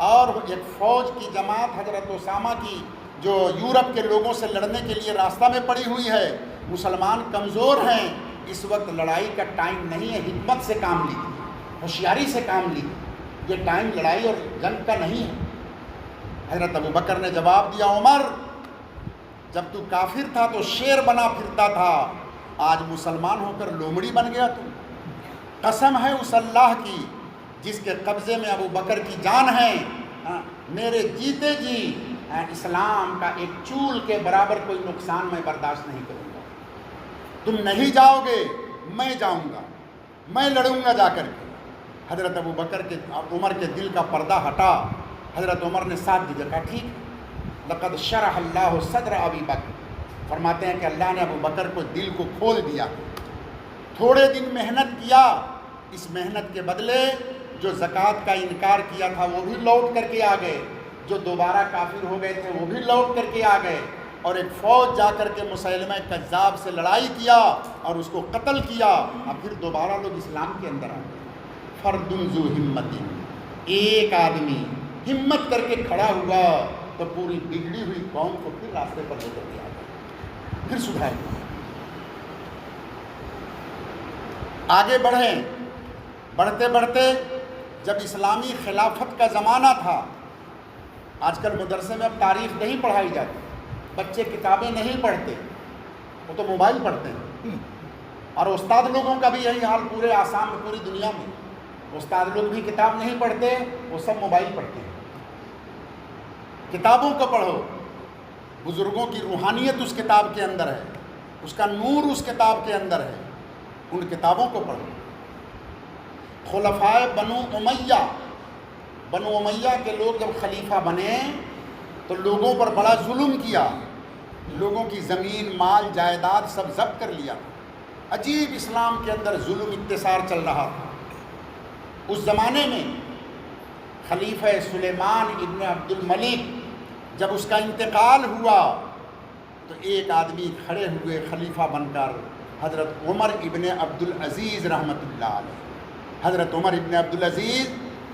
اور ایک فوج کی جماعت حضرت اسامہ کی جو یورپ کے لوگوں سے لڑنے کے لیے راستہ میں پڑی ہوئی ہے، مسلمان کمزور ہیں، اس وقت لڑائی کا ٹائم نہیں ہے، حکمت سے کام لیجیے، ہوشیاری سے کام لیجیے، یہ ٹائم لڑائی اور جنگ کا نہیں ہے۔ حضرت ابوبکر نے جواب دیا، عمر جب تو کافر تھا تو شیر بنا پھرتا تھا، آج مسلمان ہو کر لومڑی بن گیا تو؟ قسم ہے اس اللہ کی جس کے قبضے میں ابوبکر کی جان ہے، میرے جیتے جی اسلام کا ایک چول کے برابر کوئی نقصان میں برداشت نہیں کروں گا۔ تم نہیں جاؤ گے، میں جاؤں گا، میں لڑوں گا جا کر کے۔ حضرت ابوبکر کے، عمر کے دل کا پردہ ہٹا حضرت عمر نے ساتھ دی، کہا ٹھیک، لقد شرح اللہ صدر ابی بکر، فرماتے ہیں کہ اللہ نے ابو بکر کو دل کو کھول دیا۔ تھوڑے دن محنت کیا، اس محنت کے بدلے جو زکوٰۃ کا انکار کیا تھا وہ بھی لوٹ کر کے آ گئے، جو دوبارہ کافر ہو گئے تھے وہ بھی لوٹ کر کے آ گئے، اور ایک فوج جا کر کے مسیلمہ کذاب سے لڑائی کیا اور اس کو قتل کیا، اور پھر دوبارہ لوگ اسلام کے اندر آ گئے۔ فرد ذو ہمت، ایک آدمی ہمت کر کے کھڑا ہوا تو پوری بگڑی ہوئی قوم کو پھر راستے پر لے کر کے آ گیا، پھر سدھار دیا۔ آگے بڑھیں، بڑھتے بڑھتے جب اسلامی خلافت کا زمانہ تھا، آج کل مدرسے میں اب تاریخ نہیں پڑھائی جاتی، بچے کتابیں نہیں پڑھتے، وہ تو موبائل پڑھتے ہیں، اور استاد لوگوں کا بھی یہی حال پورے آسام میں، پوری دنیا میں استاد لوگ بھی کتاب نہیں پڑھتے، وہ سب موبائل پڑھتے ہیں۔ کتابوں کو پڑھو، بزرگوں کی روحانیت اس کتاب کے اندر ہے، اس کا نور اس کتاب کے اندر ہے، ان کتابوں کو پڑھو۔ خلفائے بنو امیہ کے لوگ جب خلیفہ بنے تو لوگوں پر بڑا ظلم کیا، لوگوں کی زمین مال جائیداد سب ضبط کر لیا، عجیب اسلام کے اندر ظلم اتسار چل رہا تھا۔ اس زمانے میں خلیفہ سلیمان ابن عبد الملک جب اس کا انتقال ہوا تو ایک آدمی کھڑے ہوئے خلیفہ بن کر، حضرت عمر ابن عبد العزیز رحمۃ اللہ علیہ۔ حضرت عمر ابن عبد العزیز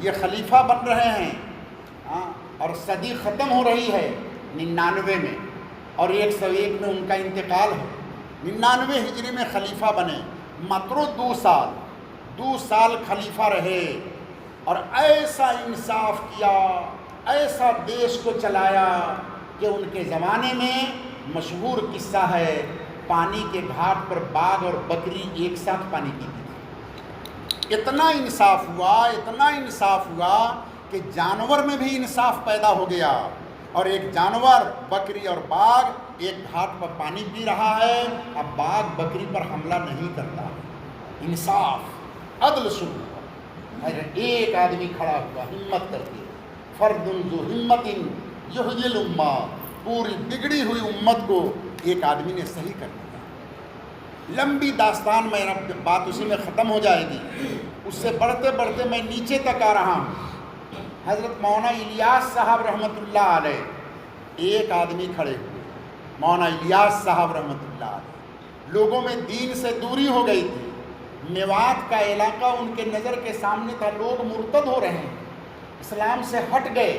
یہ خلیفہ بن رہے ہیں، اور صدی ختم ہو رہی ہے 99 میں، اور 101 میں ان کا انتقال ہے۔ 99 ہجری میں خلیفہ بنے، ماتر 2 سال خلیفہ رہے، اور ایسا انصاف کیا، ایسا دیش کو چلایا کہ ان کے زمانے میں مشہور قصہ ہے، پانی کے گھاٹ پر باغ اور بکری ایک ساتھ پانی پیتی تھی۔ اتنا انصاف ہوا کہ جانور میں بھی انصاف پیدا ہو گیا، اور ایک جانور بکری اور باغ ایک گھاٹ پر پانی پی رہا ہے، اب باغ بکری پر حملہ نہیں کرتا۔ انصاف، عدل شروع ہوا۔ ایک آدمی کھڑا ہوا ہمت کر کے، فرد ذو ہمت یحیی الامہ، پوری بگڑی ہوئی امت کو ایک آدمی نے صحیح کر دیا۔ لمبی داستان میں بات اسی میں ختم ہو جائے گی، اس سے بڑھتے بڑھتے میں نیچے تک آ رہا ہوں۔ حضرت مولانا الیاس صاحب رحمۃ اللہ علیہ، ایک آدمی کھڑے ہوئے، مولانا الیاس صاحب رحمۃ اللہ علیہ، لوگوں میں دین سے دوری ہو گئی تھی، میوات کا علاقہ ان کے نظر کے سامنے تھا، لوگ مرتد ہو رہے ہیں، اسلام سے ہٹ گئے۔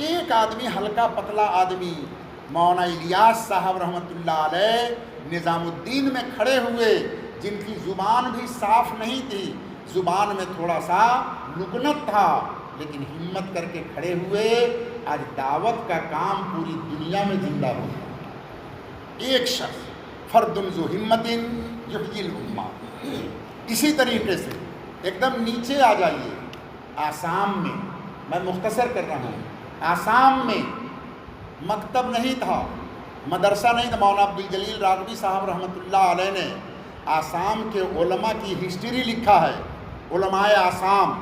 ایک آدمی، ہلکا پتلا آدمی، مولانا الیاس صاحب رحمۃ اللہ علیہ نظام الدین میں کھڑے ہوئے، جن کی زبان بھی صاف نہیں تھی، زبان میں تھوڑا سا لکنت تھا، لیکن ہمت کر کے کھڑے ہوئے۔ آج دعوت کا کام پوری دنیا میں زندہ ہو گیا۔ ایک شخص، فرد ذو ہمت یحیی الامہ۔ اسی طریقے سے ایک دم نیچے آ جائیے، آسام میں، میں مختصر کر رہا ہوں، آسام میں مکتب نہیں تھا، مدرسہ نہیں تھا۔ مولانا عبد الجلیل راغبی صاحب رحمۃ اللہ علیہ نے آسام کے علماء کی ہسٹری لکھا ہے، علماء آسام،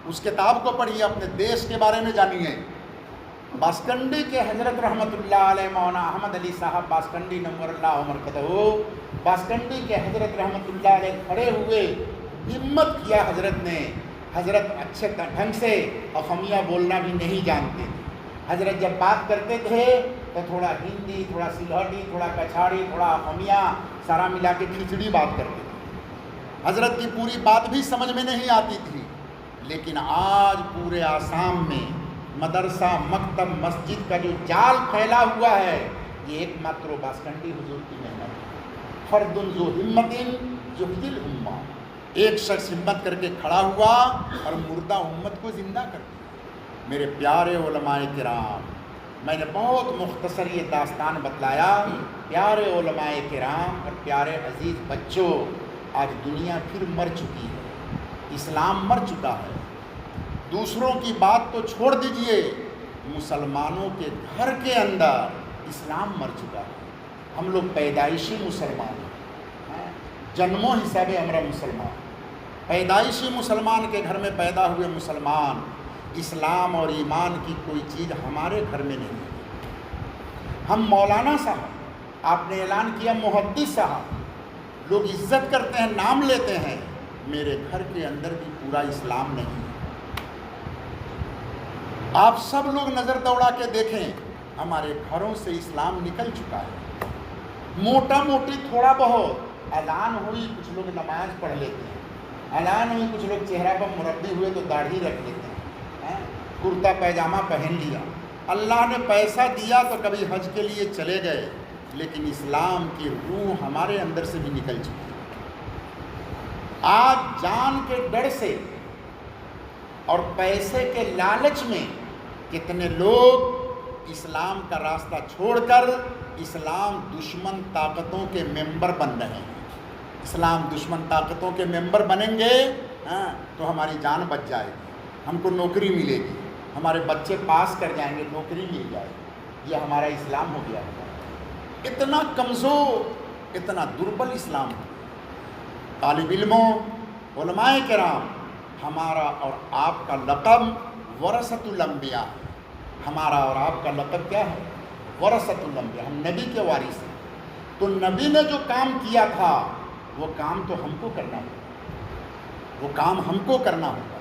اس کتاب کو پڑھیے، اپنے دیش کے بارے میں جانیے۔ باسکنڈی کے حضرت رحمۃ اللہ علیہ، مولانا احمد علی صاحب باسکنڈی نور اللہ مرکزہ، باسکنڈی کے حضرت رحمۃ اللہ علیہ کھڑے ہوئے، ہمت کیا حضرت نے۔ حضرت اچھے ڈھنگ سے افہمیہ بولنا بھی نہیں جانتے، حضرت جب بات کرتے تھے تو تھوڑا ہندی، تھوڑا سلہٹی، تھوڑا کچھاڑی، تھوڑا افہمیہ، سارا ملا کے کھچڑی بات کرتے تھے۔ حضرت کی پوری بات بھی سمجھ میں نہیں آتی تھی، لیکن آج پورے آسام میں مدرسہ، مکتب، مسجد کا جو جال پھیلا ہوا ہے، یہ ایک ماتر باسکنڈی حضور کی محنت۔ فرد ذو ہمت یحیی الامہ، ایک شخص ہمت کر کے کھڑا ہوا اور مردہ امت کو زندہ کر دیا۔ میرے پیارے علماء کرام، میں نے بہت مختصر یہ داستان بتلایا۔ پیارے علماء کرام اور پیارے عزیز بچوں، آج دنیا پھر مر چکی ہے، اسلام مر چکا ہے۔ دوسروں کی بات تو چھوڑ دیجئے، مسلمانوں کے گھر کے اندر اسلام مر چکا ہے۔ ہم لوگ پیدائشی مسلمان ہیں، جنموں حساب امرا مسلمان، پیدائشی مسلمان کے گھر میں پیدا ہوئے مسلمان، اسلام اور ایمان کی کوئی چیز ہمارے گھر میں نہیں ہے۔ ہم مولانا صاحب، آپ نے اعلان کیا محدث صاحب، لوگ عزت کرتے ہیں، نام لیتے ہیں، میرے گھر کے اندر بھی پورا اسلام نہیں ہے۔ آپ سب لوگ نظر دوڑا کے دیکھیں، ہمارے گھروں سے اسلام نکل چکا ہے۔ موٹا موٹی تھوڑا بہت اذان ہوئی، کچھ لوگ نماز پڑھ لیتے ہیں، اذان ہوئی کچھ لوگ چہرہ پر مربی ہوئے تو داڑھی رکھ لیتے ہیں، کرتا پیجامہ پہن لیا۔ اللہ نے پیسہ دیا تو کبھی حج کے لیے چلے گئے، لیکن اسلام کی روح ہمارے اندر سے بھی نکل چکی ہے۔ آج جان کے ڈر سے اور پیسے کے لالچ میں کتنے لوگ اسلام کا راستہ چھوڑ کر اسلام دشمن طاقتوں کے ممبر بن رہے ہیں۔ اسلام دشمن طاقتوں کے ممبر بنیں گے تو ہماری جان بچ جائے گی، ہم کو نوکری ملے گی، ہمارے بچے پاس کر جائیں گے، نوکری مل جائے گی۔ یہ ہمارا اسلام ہو گیا ہے، اتنا کمزور، اتنا دربل اسلام ہے۔ طالب علموں، علماء کرام، ہمارا اور آپ کا لقب ورثۃ الانبیاء ہے۔ ہمارا اور آپ کا لقب کیا ہے؟ ورثۃ الانبیاء، ہم نبی کے وارث ہیں۔ تو نبی نے جو کام کیا تھا وہ کام تو ہم کو کرنا ہوگا، وہ کام ہم کو کرنا ہوگا،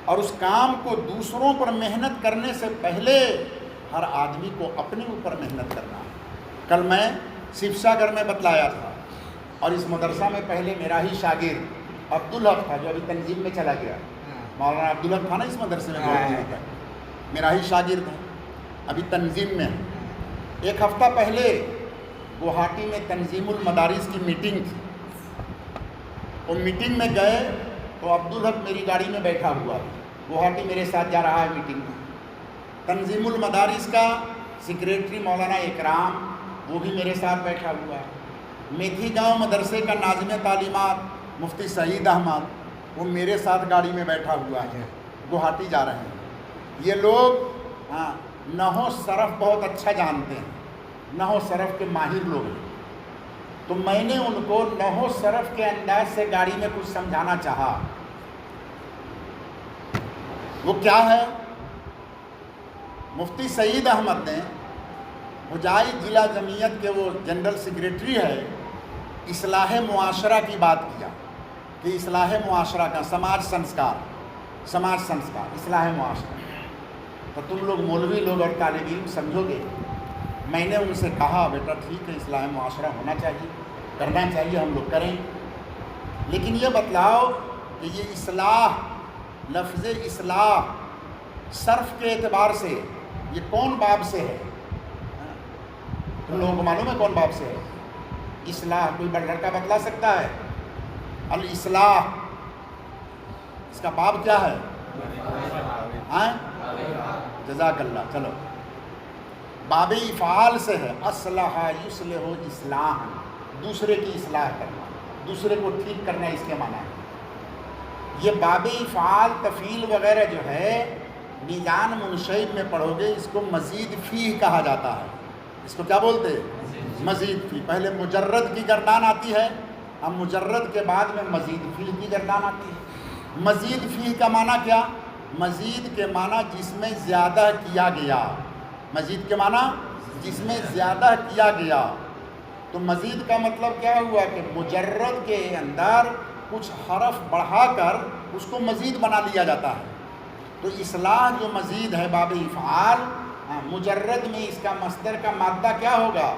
اور اس کام کو دوسروں پر محنت کرنے سے پہلے ہر آدمی کو اپنے اوپر محنت کرنا ہے۔ کل میں شیو ساگر میں بتلایا تھا، اور اس مدرسہ میں پہلے میرا ہی شاگرد عبدالحق تھا جو ابھی تنظیم میں چلا گیا۔ مولانا عبدالحق تھا نا اس مدرسے میں بہت دنوں تک، میرا ہی شاگرد ہے، ابھی تنظیم میں ہے۔ ایک ہفتہ پہلے گوہاٹی میں تنظیم المدارس کی میٹنگ تھی، وہ میٹنگ میں گئے تو عبدالحق میری گاڑی میں بیٹھا ہوا، گوہاٹی میرے ساتھ جا رہا ہے میٹنگ میں۔ تنظیم المدارس کا سیکریٹری مولانا اکرام وہ بھی میرے ساتھ بیٹھا ہوا ہے۔ میتھی گاؤں مدرسے کا ناظم تعلیمات مفتی سعید احمد وہ میرے ساتھ گاڑی میں بیٹھا ہوا ہے، گوہاٹی جا رہے ہیں۔ یہ لوگ نحو صرف بہت اچھا جانتے ہیں، نحو صرف کے ماہر لوگ ہیں، تو میں نے ان کو نحو صرف کے انداز سے گاڑی میں کچھ سمجھانا چاہا۔ وہ کیا ہے؟ مفتی سعید احمد نے حجائی ضلع جمعیت کے وہ جنرل سیکریٹری ہے، اصلاح معاشرہ کی بات کیا کہ اصلاح معاشرہ کا سماج سنسکار، اصلاح معاشرہ۔ تو تم لوگ مولوی لوگ اور طالب علم سمجھو گے، میں نے ان سے کہا بیٹا ٹھیک ہے، اصلاح معاشرہ ہونا چاہیے، کرنا چاہیے، ہم لوگ کریں، لیکن یہ بتلاؤ کہ یہ اصلاح، لفظ اصلاح صرف کے اعتبار سے یہ کون باب سے ہے؟ تم لوگوں کو معلوم ہے کون باب سے ہے؟ اصلاح کوئی بڑا لڑکا بتلا سکتا ہے؟ الاصلاح اس کا باب کیا ہے؟ جزاک اللہ۔ چلو، باب افعال سے ہے، اصلح یصلح اصلاحا، دوسرے کی اصلاح کرنا، دوسرے کو ٹھیک کرنا، اس کے معنی ہے۔ یہ باب افعال تفعیل وغیرہ جو ہے میزان منشئب میں پڑھو گے، اس کو مزید فیہ کہا جاتا ہے۔ اس کو کیا بولتے ہیں؟ مزید فیہ۔ پہلے مجرد کی گردان آتی ہے، اب مجرد کے بعد میں مزید فیہ کی گردان آتی ہے۔ مزید فیہ کا معنی کیا؟ مزید کے معنی جس میں زیادہ کیا گیا، مزید کے معنی جس میں زیادہ کیا گیا۔ تو مزید کا مطلب کیا ہوا کہ مجرد کے اندر کچھ حرف بڑھا کر اس کو مزید بنا لیا جاتا ہے۔ تو اصلاح جو مزید ہے باب افعال، مجرد میں اس کا مصدر کا مادہ کیا ہوگا؟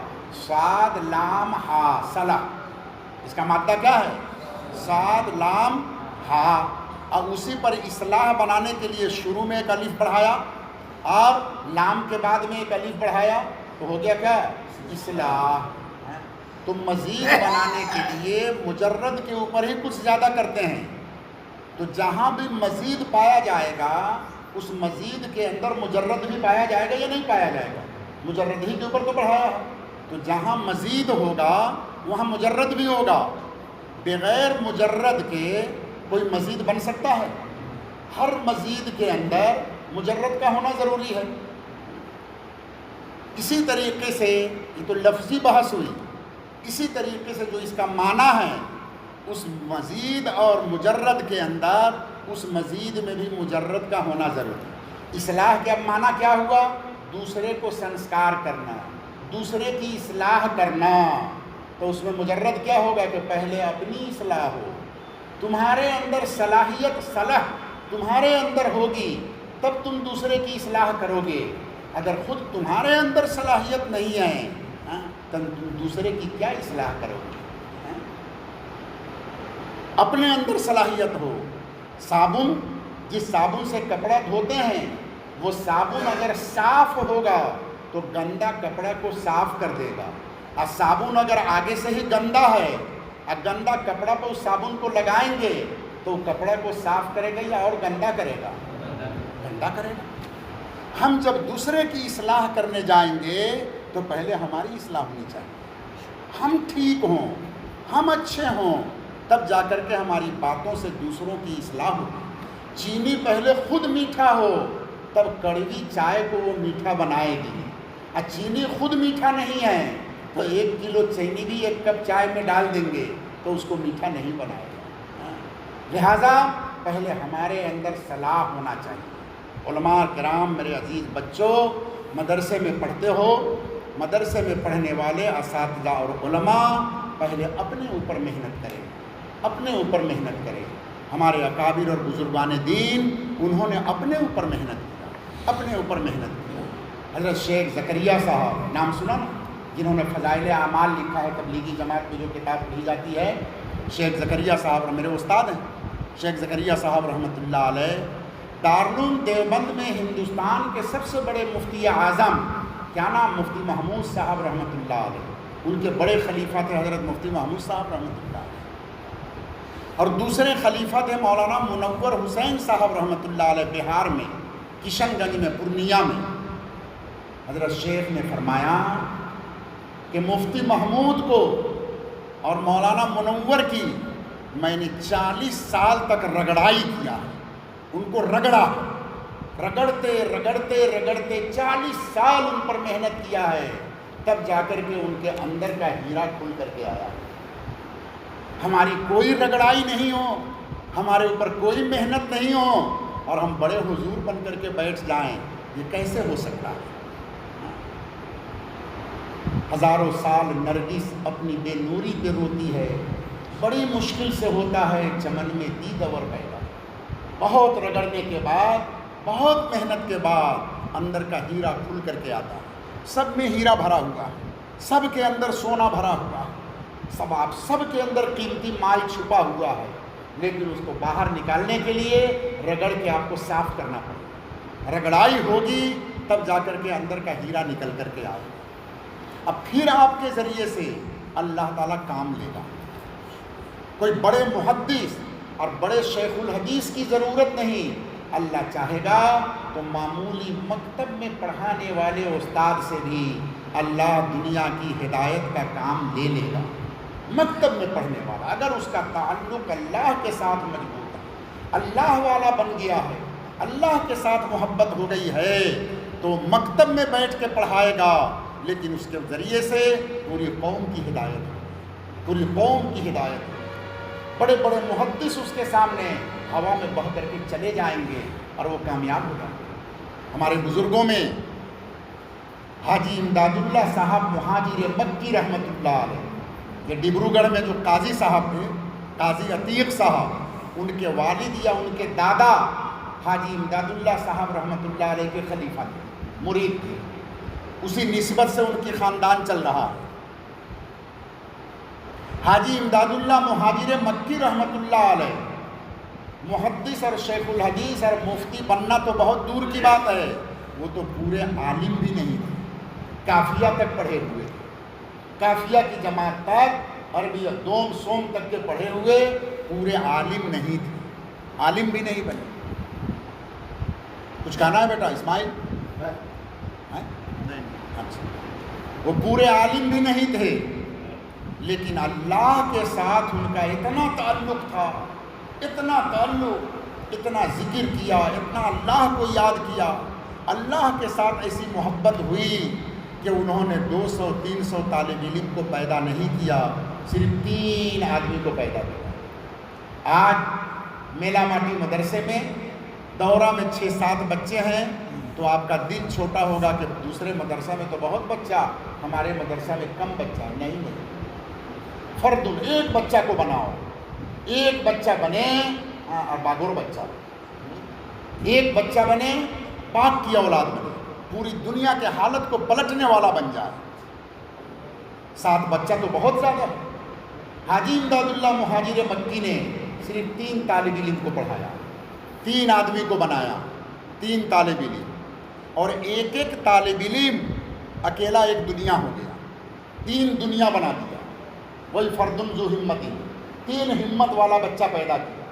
صاد لام ہا، صلاح۔ اس کا مادہ کیا ہے؟ صاد لام ہا۔ اور اسی پر اصلاح بنانے کے لیے شروع میں ایک الف بڑھایا اور لام کے بعد میں ایک الف بڑھایا تو ہو گیا کیا؟ اصلاح۔ تو مزید بنانے کے لیے مجرد کے اوپر ہی کچھ زیادہ کرتے ہیں، تو جہاں بھی مزید پایا جائے گا اس مزید کے اندر مجرد بھی پایا جائے گا یا نہیں پایا جائے گا؟ مجرد ہی کے اوپر تو بڑھایا ہے، تو جہاں مزید ہوگا وہاں مجرد بھی ہوگا۔ بغیر مجرد کے کوئی مزید بن سکتا ہے؟ ہر مزید کے اندر مجرد کا ہونا ضروری ہے۔ اسی طریقے سے یہ تو لفظی بحث ہوئی، اسی طریقے سے جو اس کا معنی ہے، اس مزید اور مجرد کے اندر اس مزید میں بھی مجرد کا ہونا ضروری ہے۔ اصلاح کا معنی کیا ہوا؟ دوسرے کو سنسکار کرنا، دوسرے کی اصلاح کرنا۔ تو اس میں مجرد کیا ہوگا کہ پہلے اپنی اصلاح ہو، تمہارے اندر صلاحیت صلاح تمہارے اندر ہوگی تب تم دوسرے کی اصلاح کرو گے۔ اگر خود تمہارے اندر صلاحیت نہیں ہے تو تم دوسرے کی کیا اصلاح کرو گے؟ اپنے اندر صلاحیت ہو۔ صابن، جس صابن سے کپڑا دھوتے ہیں، وہ صابن اگر صاف ہوگا تو گندا کپڑا کو صاف کر دے گا، اور صابن اگر آگے سے ہی گندا ہے اور گندا کپڑا پہ اس صابن کو لگائیں گے تو کپڑا کو صاف کرے گا یا اور گندا کرے گا؟ گندا کرے گا۔ ہم جب دوسرے کی اصلاح کرنے جائیں گے تو پہلے ہماری اصلاح ہونی چاہیے، ہم ٹھیک ہوں، ہم اچھے ہوں، تب جا کر کے ہماری باتوں سے دوسروں کی اصلاح ہوگی۔ چینی پہلے خود میٹھا ہو تب کڑوی چائے کو وہ میٹھا بنائے گی، اور چینی خود میٹھا نہیں ہے تو 1 کلو چینی بھی 1 کپ چائے میں ڈال دیں گے تو اس کو میٹھا نہیں بنائے گا۔ لہٰذا پہلے ہمارے اندر صلاح ہونا چاہیے۔ علماء کرام، میرے عزیز بچوں، مدرسے میں پڑھتے ہو، مدرسے میں پڑھنے والے اساتذہ اور علماء پہلے اپنے اوپر محنت کریں، اپنے اوپر محنت کریں۔ ہمارے اکابر اور بزرگان دین انہوں نے اپنے اوپر محنت کیا، اپنے اوپر محنت کیا۔ حضرت شیخ زکریا صاحب، نام سنا نا، جنہوں نے فضائل اعمال لکھا ہے، تبلیغی جماعت میں جو کتاب پڑھی جاتی ہے، شیخ زکریا صاحب میرے استاد ہیں۔ شیخ زکریا صاحب رحمۃ اللہ علیہ دارالعلوم دیوبند میں ہندوستان کے سب سے بڑے مفتی اعظم، کیا نام؟ مفتی محمود صاحب رحمۃ اللہ علیہ، ان کے بڑے خلیفہ تھے حضرت مفتی محمود صاحب رحمۃ اللہ علیہ، اور دوسرے خلیفہ تھے مولانا منور حسین صاحب رحمۃ اللہ علیہ، بہار میں، کشن گنج میں، پورنیہ میں۔ حضرت شیخ نے فرمایا کہ مفتی محمود کو اور مولانا منور کی میں نے 40 سال تک رگڑائی کیا ہے، ان کو رگڑا، رگڑتے رگڑتے رگڑتے 40 سال ان پر محنت کیا ہے، تب جا کر کے ان کے اندر کا ہیرا کھل کر کے آیا۔ ہماری کوئی رگڑائی نہیں ہو، ہمارے اوپر کوئی محنت نہیں ہو، اور ہم بڑے حضور بن کر کے بیٹھ جائیں، یہ کیسے ہو سکتا ہے؟ ہزاروں سال نرگس اپنی بے نوری پہ روتی ہے، بڑی مشکل سے ہوتا ہے چمن میں دیدور پیدا۔ بہت رگڑنے کے بعد، بہت محنت کے بعد اندر کا ہیرا کھل کر کے آتا ہے۔ سب میں ہیرا بھرا ہوا ہے، سب کے اندر سونا بھرا ہوا ہے، سب کے اندر قیمتی مال چھپا ہوا ہے، لیکن اس کو باہر نکالنے کے لیے رگڑ کے آپ کو صاف کرنا پڑے گا۔ رگڑائی ہوگی تب جا کر کے اندر کا ہیرا نکل کر کے آئے گا۔ اب پھر آپ کے ذریعے سے اللہ تعالیٰ کام لے گا۔ کوئی بڑے محدث اور بڑے شیخ الحدیث کی ضرورت نہیں، اللہ چاہے گا تو معمولی مکتب میں پڑھانے والے استاد سے بھی اللہ دنیا کی ہدایت کا کام لے لے گا۔ مکتب میں پڑھنے والا اگر اس کا تعلق اللہ کے ساتھ مضبوط ہے، اللہ والا بن گیا ہے، اللہ کے ساتھ محبت ہو گئی ہے، تو مکتب میں بیٹھ کے پڑھائے گا، لیکن اس کے ذریعے سے پوری قوم کی ہدایت، پوری قوم کی ہدایت۔ بڑے بڑے محدث اس کے سامنے ہوا میں بہہ کر کے چلے جائیں گے اور وہ کامیاب ہو جائیں گے۔ ہمارے بزرگوں میں حاجی امداد اللہ صاحب مہاجر مکی رحمۃ اللہ علیہ، یہ ڈبرو گڑھ میں جو قاضی صاحب تھے، قاضی عتیق صاحب، ان کے والد یا ان کے دادا حاجی امداد اللہ صاحب رحمۃ اللہ علیہ کے خلیفہ تھے، مرید تھے، اسی نسبت سے ان کی خاندان چل رہا ہے۔ حاجی امداد اللہ مہاجر مکی رحمۃ اللہ علیہ محدث اور شیخ الحدیث اور مفتی بننا تو بہت دور کی بات ہے، وہ تو پورے عالم بھی نہیں تھے، کافیہ تک پڑھے ہوئے تھے، کافیہ کی جماعت تک، عربی دوم سوم تک کے پڑھے ہوئے، پورے عالم نہیں تھے، عالم بھی نہیں بنے۔ کچھ کہنا ہے بیٹا اسماعیل؟ وہ پورے عالم بھی نہیں تھے، لیکن اللہ کے ساتھ ان کا اتنا تعلق تھا، اتنا تعلق، اتنا ذکر کیا، اتنا اللہ کو یاد کیا، اللہ کے ساتھ ایسی محبت ہوئی کہ انہوں نے 200-300 طالب علم کو پیدا نہیں کیا، صرف 3 آدمی کو پیدا کیا۔ آج میلا ماٹی مدرسے میں دورہ میں 6-7 بچے ہیں تو آپ کا دل چھوٹا ہوگا کہ دوسرے مدرسہ میں تو بہت بچہ، ہمارے مدرسہ میں کم بچہ. نہیں، فرد ایک بچہ کو بناؤ، ایک بچہ بنے اور باگور بچہ، ایک بچہ بنے پاک کی اولاد بنے، پوری دنیا کے حالت کو پلٹنے والا بن جائے. 7 بچہ تو بہت زیادہ ہے. حاجی امداد اللہ مہاجر مکی نے صرف 3 طالب علم کو پڑھایا، 3 آدمی کو بنایا، 3 طالب علم، اور ایک ایک طالب علم اکیلا ایک دنیا ہو گیا، 3 دنیا بنا دیا. وہی فرد ذو ہمت، 3 ہمت والا بچہ پیدا کیا.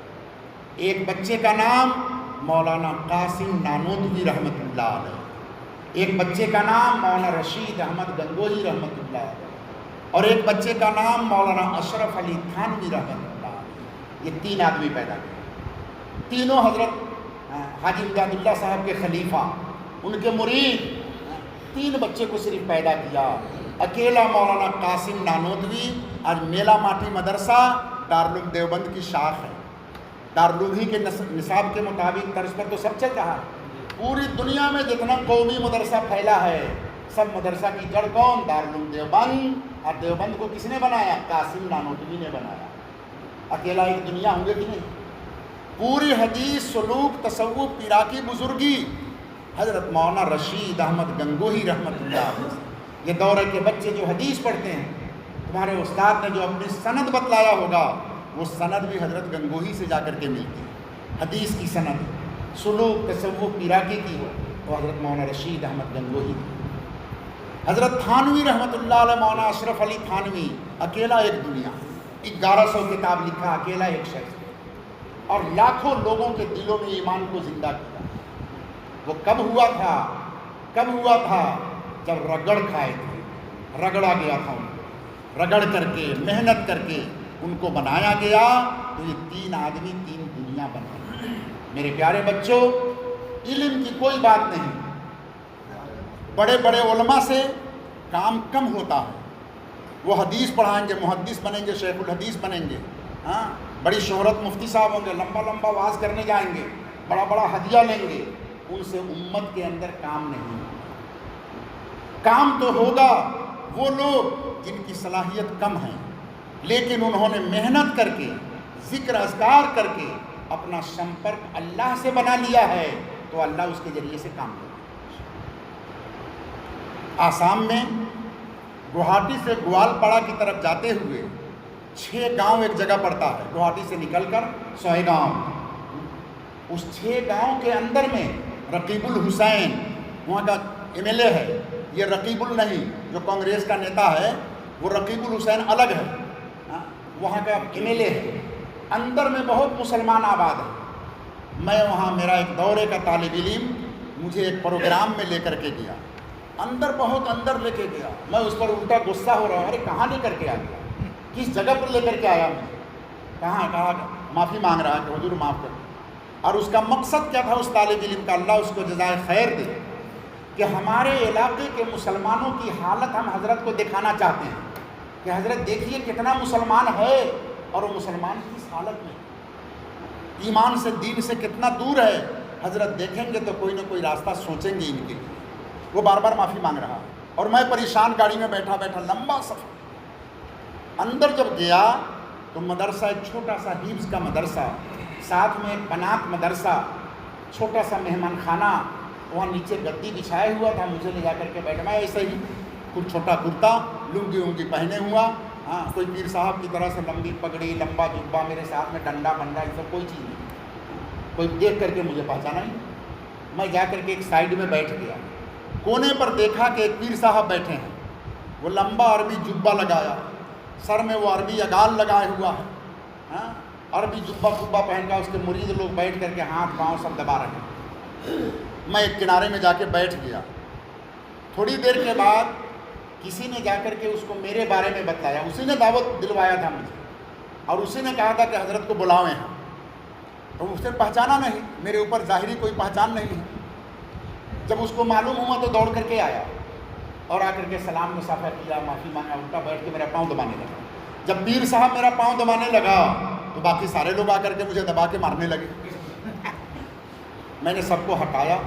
ایک بچے کا نام مولانا قاسم نانوتوی رحمۃ اللہ علیہ، ایک بچے کا نام مولانا رشید احمد گنگوہی رحمۃ اللہ علیہ، اور ایک بچے کا نام مولانا اشرف علی تھانوی رحمۃ اللہ علیہ. یہ 3 آدمی پیدا کیے. تینوں حضرت حاجی امداد اللہ صاحب کے خلیفہ، ان کے مرید. 3 بچے کو صرف پیدا کیا. اکیلا مولانا قاسم نانوتوی آج میلا ماٹی مدرسہ دارالعلوم دیوبند کی شاخ ہے. دارالعلوم ہی کے نصاب کے مطابق طرز پر تو سب چل رہا ہے. پوری دنیا میں جتنا قومی مدرسہ پھیلا ہے، سب مدرسہ کی جڑ کون؟ دارالعلوم دیوبند. اور دیوبند کو کس نے بنایا؟ قاسم نانوتوی نے بنایا. اکیلا ایک دنیا ہوں گے کہ نہیں؟ پوری حدیث، سلوک، تصوف، پیراکی بزرگی حضرت مولانا رشید احمد گنگوہی رحمۃ اللہ علیہ. یہ دورے کے بچے جو حدیث پڑھتے ہیں، تمہارے استاد نے جو اپنی سند بتلایا ہوگا، وہ سند بھی حضرت گنگوہی سے جا کر کے ملتی ہے. حدیث کی سند، سلوک، تصوف، پیراکی کی ہو تو حضرت مولانا رشید احمد گنگوہی. حضرت تھانوی رحمۃ اللہ علیہ، مولانا اشرف علی تھانوی، اکیلا ایک دنیا، 1100 کتاب لکھا، اکیلا ایک شخص، اور لاکھوں لوگوں کے دلوں میں ایمان کو زندہ کیا. وہ کب ہوا تھا؟ کب ہوا تھا؟ جب رگڑ کھائے تھے، رگڑا گیا تھا ان کو، رگڑ کر کے، محنت کر کے ان کو بنایا گیا. تو یہ 3 آدمی 3 دنیا بنے. میرے پیارے بچوں، علم کی کوئی بات نہیں. بڑے بڑے علماء سے کام کم ہوتا ہے. وہ حدیث پڑھائیں گے، محدث بنیں گے، شیخ الحدیث بنیں گے، ہاں، بڑی شہرت مفتی صاحب ہوں گے، لمبا لمبا واز کرنے جائیں گے، بڑا بڑا ہدیہ لیں گے. ان سے امت کے اندر کام نہیں. کام تو ہوگا وہ لوگ جن کی صلاحیت کم ہے، لیکن انہوں نے محنت کر کے، ذکر اذکار کر کے اپنا سمپرک اللہ سے بنا لیا ہے، تو اللہ اس کے ذریعے سے کام کرے. آسام میں گوہاٹی سے گوالپاڑا کی طرف جاتے ہوئے 6 گاؤں ایک جگہ پڑتا ہے. گوہاٹی سے نکل کر 100 گاؤں. اس 6 گاؤں کے اندر میں رقیب الحسین وہاں کا MLA ہے. یہ رقیب نہیں جو کانگریس کا نیتا ہے، وہ رقیب الحسین الگ ہے، وہاں کا MLA ہے. اندر میں بہت مسلمان آباد ہیں. میں وہاں، میرا ایک دورے کا طالب علم مجھے ایک پروگرام میں لے کر کے گیا، اندر بہت اندر لے کے گیا. میں اس پر الٹا غصہ ہو رہا ہوں، ارے کہاں لے کر کے آ گیا؟ کس جگہ پر لے کر کے آیا میں؟ کہاں معافی مانگ رہا کہ حضور معاف کر. اور اس کا مقصد کیا تھا اس طالب علم کا؟ اللہ اس کو جزائے خیر دے، کہ ہمارے علاقے کے مسلمانوں کی حالت ہم حضرت کو دکھانا چاہتے ہیں کہ حضرت دیکھیے کتنا مسلمان ہے، اور وہ مسلمان کس حالت میں، ایمان سے، دین سے کتنا دور ہے. حضرت دیکھیں گے تو کوئی نہ کوئی راستہ سوچیں گے ان کے لیے. وہ بار بار معافی مانگ رہا، اور میں پریشان گاڑی میں بیٹھا لمبا سفر. اندر جب گیا تو مدرسہ، ایک چھوٹا سا حفظ کا مدرسہ، ساتھ میں ایک بنات مدرسہ، چھوٹا سا مہمان خانہ، وہاں نیچے گدی بچھائے ہوا تھا. مجھے لے جا کر کے بیٹھا. میں ایسے ہی کچھ چھوٹا کرتا، لنگی ونگی پہنے ہوا، ہاں، کوئی پیر صاحب کی طرح سے لمبی پگڑی، لمبا جبہ، میرے ساتھ میں ڈنڈا بنڈا، یہ سب کوئی چیز نہیں. کوئی دیکھ کر کے مجھے پہچانا نہیں. میں جا کر کے ایک سائڈ میں بیٹھ گیا. کونے پر دیکھا کہ ایک پیر صاحب بیٹھے ہیں. وہ لمبا عربی جبہ لگایا، سر میں وہ عربی اگال لگائے ہوا ہے، ہاں، عربی جبہ پہن کر اس کے مرید لوگ بیٹھ کر کے ہاتھ پاؤں سب دبا رہے ہیں. میں ایک کنارے میں جا کے بیٹھ گیا. تھوڑی دیر کے بعد کسی نے جا کر کے اس کو میرے بارے میں بتایا. اسی نے دعوت دلوایا تھا مجھے، اور اسی نے کہا تھا کہ حضرت کو بلاویں ہیں. تو اس نے پہچانا نہیں، میرے اوپر ظاہری کوئی پہچان نہیں ہے. جب اس کو معلوم ہوا تو دوڑ کر کے آیا اور آ کر کے سلام مسافہ کیا، معافی مانگا، الٹا بیٹھ کے میرا پاؤں دبانے لگا. جب پیر صاحب میرا پاؤں دبانے لگا تو باقی سارے لوگ آ کر کے مجھے دبا کے مارنے لگے. میں نے سب کو ہٹایا.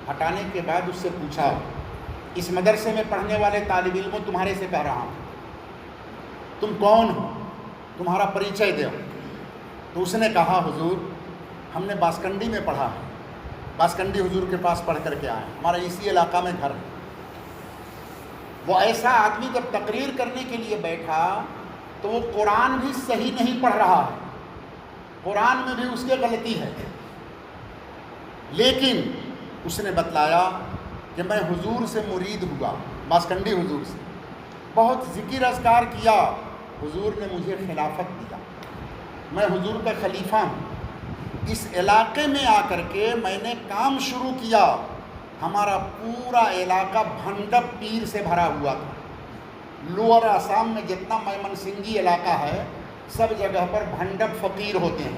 ہٹانے کے بعد اس سے پوچھا, اس مدرسے میں پڑھنے والے طالب علموں تمہارے سے کہہ رہا ہوں, تم کون ہو, تمہارا پریچے دو. تو اس نے کہا, حضور ہم نے باسکنڈی میں پڑھا ہے, باسکنڈی حضور کے پاس پڑھ کر کے آئے, ہمارا اسی علاقہ میں گھر ہے. وہ ایسا آدمی جب تقریر کرنے کے لیے بیٹھا تو وہ قرآن بھی صحیح نہیں پڑھ رہا ہے, قرآن میں بھی اس کی غلطی ہے, لیکن اس نے بتلایا کہ میں حضور سے مرید ہوا, باسکنڈی حضور سے بہت ذکر اذکار کیا, حضور نے مجھے خلافت دیا, میں حضور کا خلیفہ ہوں. اس علاقے میں آ کر کے میں نے کام شروع کیا, ہمارا پورا علاقہ بھنڈپ پیر سے بھرا ہوا تھا. لوور آسام میں جتنا میمن سنگھی علاقہ ہے سب جگہ پر بھنڈپ فقیر ہوتے ہیں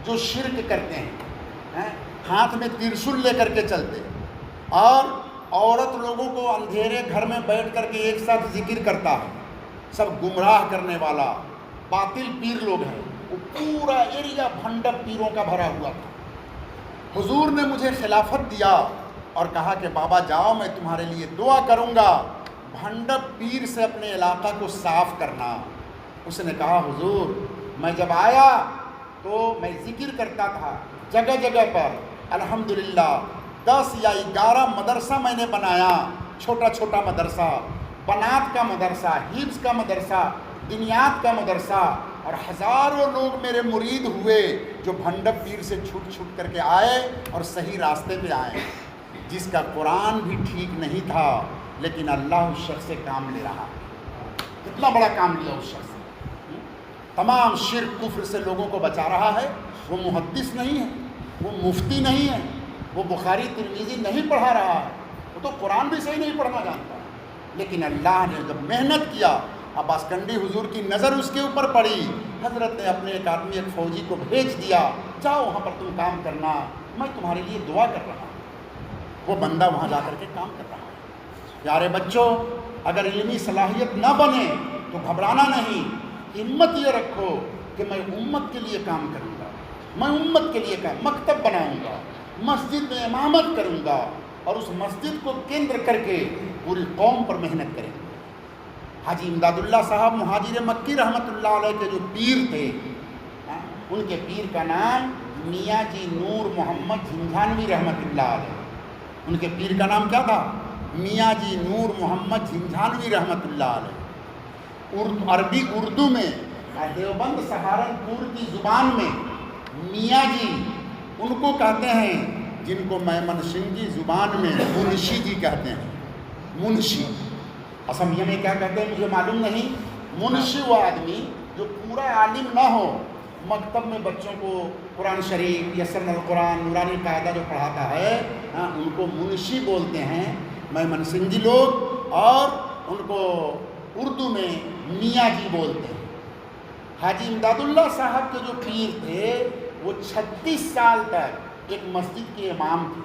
جو شرک کرتے ہیں, ہاتھ میں ترشول لے کر کے چلتے, اور عورت لوگوں کو اندھیرے گھر میں بیٹھ کر کے ایک ساتھ ذکر کرتا ہے. سب گمراہ کرنے والا باطل پیر لوگ ہیں. وہ پورا ایریا بھنڈپ پیروں کا بھرا ہوا تھا. حضور نے مجھے خلافت دیا اور کہا کہ بابا جاؤ, میں تمہارے لیے دعا کروں گا, بھنڈپ پیر سے اپنے علاقہ کو صاف کرنا. اس نے کہا, حضور میں جب آیا تو میں ذکر کرتا تھا جگہ جگہ پر, الحمدللہ 10 یا 11 مدرسہ میں نے بنایا, چھوٹا چھوٹا مدرسہ, بنات کا مدرسہ, حفظ کا مدرسہ, دنیات کا مدرسہ, اور ہزاروں لوگ میرے مرید ہوئے جو بھنڈپ پیر سے چھوٹ چھوٹ کر کے آئے اور صحیح راستے پہ آئے. جس کا قرآن بھی ٹھیک نہیں تھا لیکن اللہ اس شخص سے کام لے رہا. کتنا بڑا کام لیا اس شخص نے, تمام شرک کفر سے لوگوں کو بچا رہا ہے. وہ محدث نہیں ہے, وہ مفتی نہیں ہے, وہ بخاری ترمذی نہیں پڑھا رہا ہے, وہ تو قرآن بھی صحیح نہیں پڑھنا جانتا, لیکن اللہ نے جب محنت کیا, باسکنڈی حضور کی نظر اس کے اوپر پڑی, حضرت نے اپنے ایک آدمی, ایک فوجی کو بھیج دیا, جاؤ وہاں پر تم کام کرنا, میں تمہارے لیے دعا کر رہا ہوں. وہ بندہ وہاں جا کر کے کام کر رہا ہے. پیارے بچوں, اگر علمی صلاحیت نہ بنے تو گھبرانا نہیں, ہمت یہ رکھو کہ میں امت کے لیے کام کروں گا, میں امت کے لیے مکتب بناؤں گا, مسجد میں امامت کروں گا, اور اس مسجد کو کیندر کر کے پوری قوم پر محنت کریں گے. حاجی امداد اللہ صاحب مہاجر مکی رحمۃ اللہ علیہ کے جو پیر تھے, ان کے پیر کا نام میاں جی نور محمد جھنجھانوی رحمۃ اللہ علیہ. ان کے پیر کا نام کیا تھا؟ میاں جی نور محمد جھنجھانوی رحمۃ اللہ علیہ. عربی اردو میں, دیوبند سہارنپور کی زبان میں میاں جی ان کو کہتے ہیں جن کو میمن سنگھی زبان میں منشی جی کہتے ہیں. منشی اسمیہ میں کیا کہتے ہیں مجھے معلوم نہیں. منشی وہ آدمی جو پورا عالم نہ ہو, مکتب میں بچوں کو قرآن شریف, یسرنا القرآن, نورانی قاعدہ جو پڑھاتا ہے, ان کو منشی بولتے ہیں میمن سنگھی لوگ, اور ان کو اردو میں میاں جی بولتے ہیں. حاجی امداد اللہ صاحب کے جو پیر تھے وہ 36 سال تک ایک مسجد کے امام تھے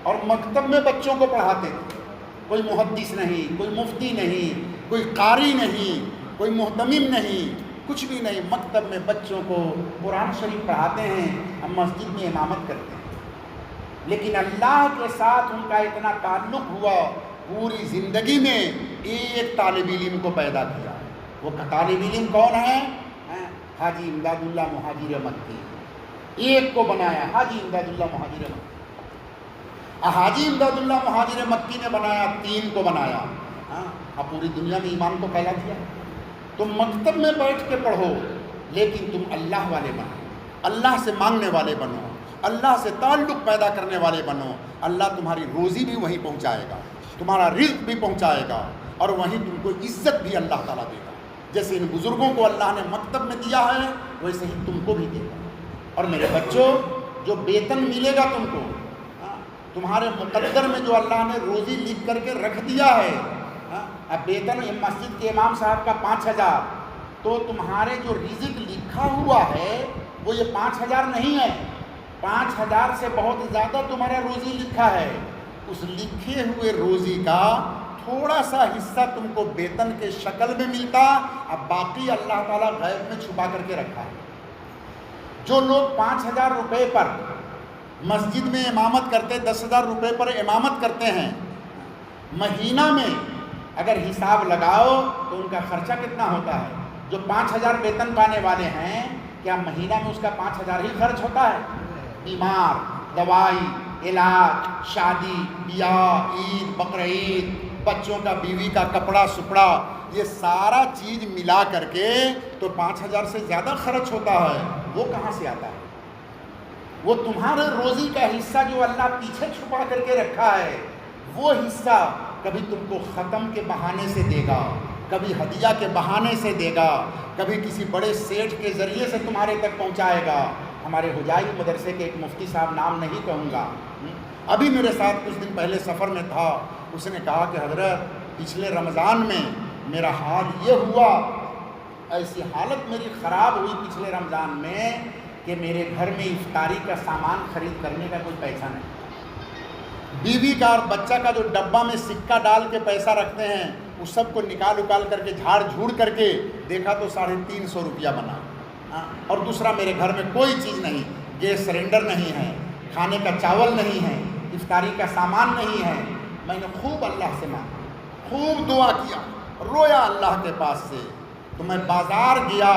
اور مکتب میں بچوں کو پڑھاتے تھے. کوئی محدث نہیں, کوئی مفتی نہیں, کوئی قاری نہیں, کوئی محتمم نہیں, کچھ بھی نہیں. مکتب میں بچوں کو قرآن شریف پڑھاتے ہیں, ہم مسجد میں امامت کرتے ہیں. لیکن اللہ کے ساتھ ان کا اتنا تعلق ہوا, پوری زندگی میں ایک طالب علم کو پیدا کیا. وہ طالب علم کون ہے؟ حاجی امداد اللہ مہاجر مکی. ایک کو بنایا حاجی امداد اللہ مہاجر مکی. حاجی امداد اللہ مہاجر مکی نے بنایا, 3 کو بنایا. اب پوری دنیا میں ایمان کو پھیلا دیا. تم مکتب میں بیٹھ کے پڑھو, لیکن تم اللہ والے بنو, اللہ سے مانگنے والے بنو, اللہ سے تعلق پیدا کرنے والے بنو. اللہ تمہاری روزی بھی وہیں پہنچائے گا, تمہارا رزق بھی پہنچائے گا, اور وہیں تم کو عزت بھی اللہ تعالیٰ دے گا. جیسے ان بزرگوں کو اللہ نے مکتب میں دیا ہے ویسے ہی تم کو بھی دے گا. اور میرے بچوں, جو بیتن ملے گا تم کو, تمہارے مقدر میں جو اللہ نے روزی لکھ کر کے رکھ دیا ہے, اب بیتن مسجد کے امام صاحب کا 5000, تو تمہارے جو رزق لکھا ہوا ہے وہ یہ 5000 نہیں ہے, 5000 سے بہت زیادہ تمہارا روزی لکھا ہے. اس لکھے ہوئے روزی کا تھوڑا سا حصہ تم کو بیتن کے شکل میں ملتا, اب باقی اللہ تعالیٰ غیب میں چھپا کر کے رکھا ہے. جو لوگ 5000 روپے پر مسجد میں امامت کرتے 10,000 روپے پر امامت کرتے ہیں، مہینہ میں اگر حساب لگاؤ تو ان کا خرچہ کتنا ہوتا ہے؟ جو 5,000 ویتن پانے والے ہیں، کیا مہینہ میں اس کا 5,000 ہی خرچ ہوتا ہے؟ بیمار، دوائی، علاج، شادی بیاہ، عید، بقرعید، بچوں کا، بیوی کا کپڑا سپڑا، یہ سارا چیز ملا کر کے تو 5,000 سے زیادہ خرچ ہوتا ہے۔ وہ کہاں سے آتا ہے؟ وہ تمہارے روزی کا حصہ جو اللہ پیچھے چھپا کر کے رکھا ہے، وہ حصہ کبھی تم کو ختم کے بہانے سے دے گا، کبھی ہدیہ کے بہانے سے دے گا، کبھی کسی بڑے سیٹھ کے ذریعے سے تمہارے تک پہنچائے گا۔ ہمارے حجائی مدرسے کے ایک مفتی صاحب، نام نہیں کہوں گا، ابھی میرے ساتھ کچھ دن پہلے سفر میں تھا، اس نے کہا کہ حضرت پچھلے رمضان میں میرا حال یہ ہوا، ایسی حالت میری خراب ہوئی پچھلے رمضان میں کہ میرے گھر میں افطاری کا سامان خرید کرنے کا کوئی پیسہ نہیں، بیوی کا اور بچہ کا جو ڈبہ میں سکہ ڈال کے پیسہ رکھتے ہیں اس سب کو نکال کر کے جھاڑ جھوڑ کر کے دیکھا تو 350 روپیہ بنا، اور دوسرا میرے گھر میں کوئی چیز نہیں، گیس سلنڈر نہیں ہے، کھانے کا چاول نہیں ہے، افطاری کا سامان نہیں ہے۔ میں نے خوب اللہ سے مانگا، خوب دعا کیا، رویا اللہ کے پاس سے۔ تو میں بازار گیا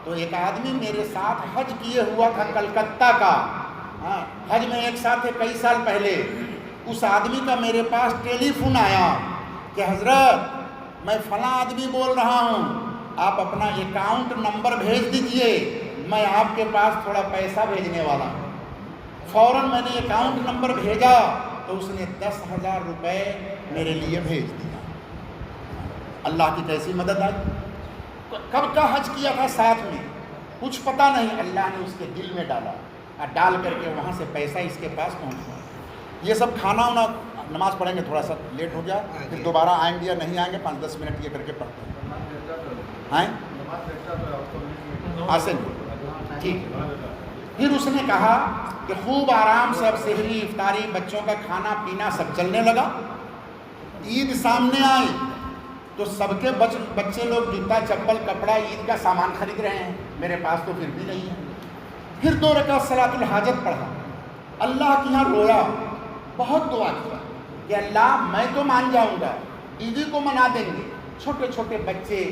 تو ایک آدمی میرے ساتھ حج کیے ہوا تھا کلکتہ کا، حج میں ایک ساتھ تھے کئی سال پہلے۔ اس آدمی کا میرے پاس ٹیلی فون آیا کہ حضرت میں فلاں آدمی بول رہا ہوں، آپ اپنا اکاؤنٹ نمبر بھیج دیجئے، میں آپ کے پاس تھوڑا پیسہ بھیجنے والا ہوں۔ فوراً میں نے اکاؤنٹ نمبر بھیجا تو اس نے 10,000 روپے میرے لیے بھیج دیا۔ اللہ کی کیسی مدد آئی۔ کب کا حج کیا تھا ساتھ میں، کچھ پتہ نہیں، اللہ نے اس کے دل میں ڈالا، اور ڈال کر کے وہاں سے پیسہ اس کے پاس پہنچا۔ یہ سب کھانا وانا، نماز پڑھیں گے، تھوڑا سا لیٹ ہو گیا، پھر دوبارہ آئیں گے یا نہیں آئیں گے، 5-10 منٹ یہ کر کے پڑھتے ہیں حاصل ٹھیک۔ پھر اس نے کہا کہ خوب آرام سے اب سحری افطاری بچوں کا کھانا پینا سب چلنے لگا۔ عید سامنے آئی تو سب کے بچے لوگ جوتا چپل کپڑا عید کا سامان خرید رہے ہیں، میرے پاس تو پھر بھی نہیں ہے۔ پھر 2 رکعت صلاۃ الحاجت پڑھا، اللہ کے یہاں رویا، بہت دعا کیا کہ اللہ میں تو مان جاؤں گا، بیوی کو منا دیں گے، چھوٹے چھوٹے بچے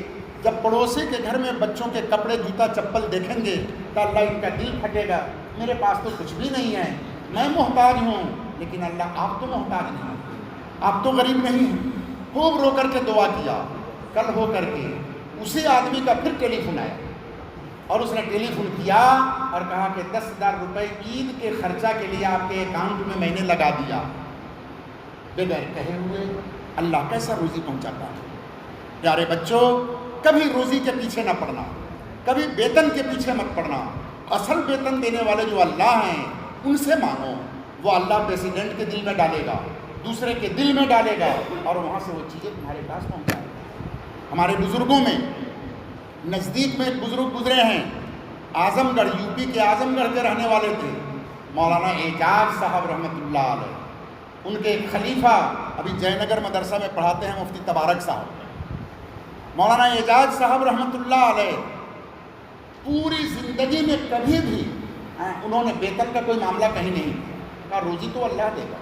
جب پڑوسی کے گھر میں بچوں کے کپڑے جوتا چپل دیکھیں گے تو اللہ ان کا دل پھٹے گا، میرے پاس تو کچھ بھی نہیں ہے، میں محتاج ہوں، لیکن اللہ آپ تو محتاج نہیں ہیں، آپ تو غریب نہیں ہیں۔ خوب رو کر کے دعا کیا۔ کل ہو کر کے اسی آدمی کا پھر ٹیلی فون آیا، اور اس نے ٹیلی فون کیا اور کہا کہ 10,000 روپے عید کے خرچہ کے لیے آپ کے اکاؤنٹ میں نے لگا دیا۔ بغیر کہے ہوئے اللہ کیسا روزی پہنچاتا ہے۔ پیارے بچوں، کبھی روزی کے پیچھے نہ پڑنا، کبھی ویتن کے پیچھے مت پڑنا۔ اصل ویتن دینے والے جو اللہ ہیں ان سے مانگو، وہ اللہ پریسیڈنٹ کے دل میں ڈالے گا، دوسرے کے دل میں ڈالے گا، اور وہاں سے وہ چیزیں تمہارے پاس پہنچائے گا۔ ہمارے بزرگوں میں نزدیک میں ایک بزرگ گزرے ہیں، اعظم گڑھ، یو پی کے اعظم گڑھ کے رہنے والے تھے، مولانا اعجاز صاحب رحمۃ اللہ علیہ۔ ان کے ایک خلیفہ ابھی جے نگر مدرسہ میں پڑھاتے ہیں، مفتی تبارک صاحب، مولانا اعجاز صاحب رحمۃ اللہ علیہ۔ پوری زندگی میں کبھی بھی انہوں نے ویتن کا کوئی معاملہ کہیں نہیں کیا، روزی تو اللہ دے گا،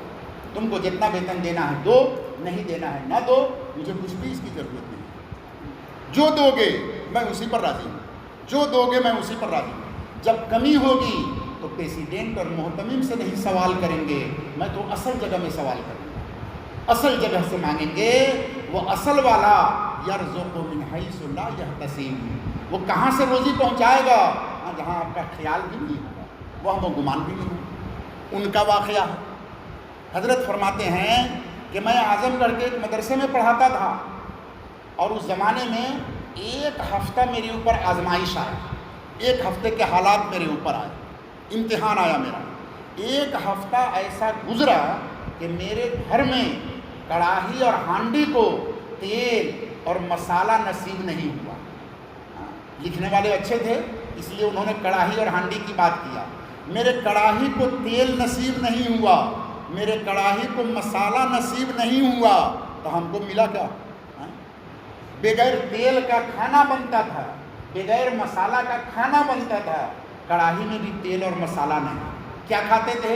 تم کو جتنا ویتن دینا ہے دو، نہیں دینا ہے نہ دو، مجھے کچھ بھی اس کی ضرورت نہیں، جو دو گے میں اسی پر راضی ہوں، جو دو گے میں اسی پر راضی ہوں۔ جب کمی ہوگی تو پریسیڈنٹ اور محتمم سے نہیں سوال کریں گے، میں تو اصل جگہ میں سوال کروں گا، اصل جگہ سے مانگیں گے۔ وہ اصل والا یرزق من حیث لا یحتسب، وہ کہاں سے روزی پہنچائے گا جہاں آپ کا خیال بھی نہیں ہوگا، وہ ہم گمان بھی نہیں ہوگا۔ ان کا واقعہ ہے، حضرت فرماتے ہیں کہ میں اعظم گڑھ کے ایک مدرسے میں پڑھاتا تھا، اور اس زمانے میں 1 ہفتہ میرے اوپر آزمائش آیا، 1 ہفتے کے حالات میرے اوپر آئے، امتحان آیا میرا۔ 1 ہفتہ ایسا گزرا کہ میرے گھر میں کڑاہی اور ہانڈی کو تیل اور مسالہ نصیب نہیں ہوا۔ لکھنے والے اچھے تھے اس لیے انہوں نے کڑاہی اور ہانڈی کی بات کیا۔ میرے کڑاہی کو تیل نصیب نہیں ہوا، میرے کڑاہی کو مسالہ نصیب نہیں ہوا، تو ہم کو ملا کیا؟ بغیر تیل کا کھانا بنتا تھا، بغیر مسالہ کا کھانا بنتا تھا، کڑاہی میں بھی تیل اور مسالہ نہیں۔ کیا کھاتے تھے؟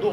2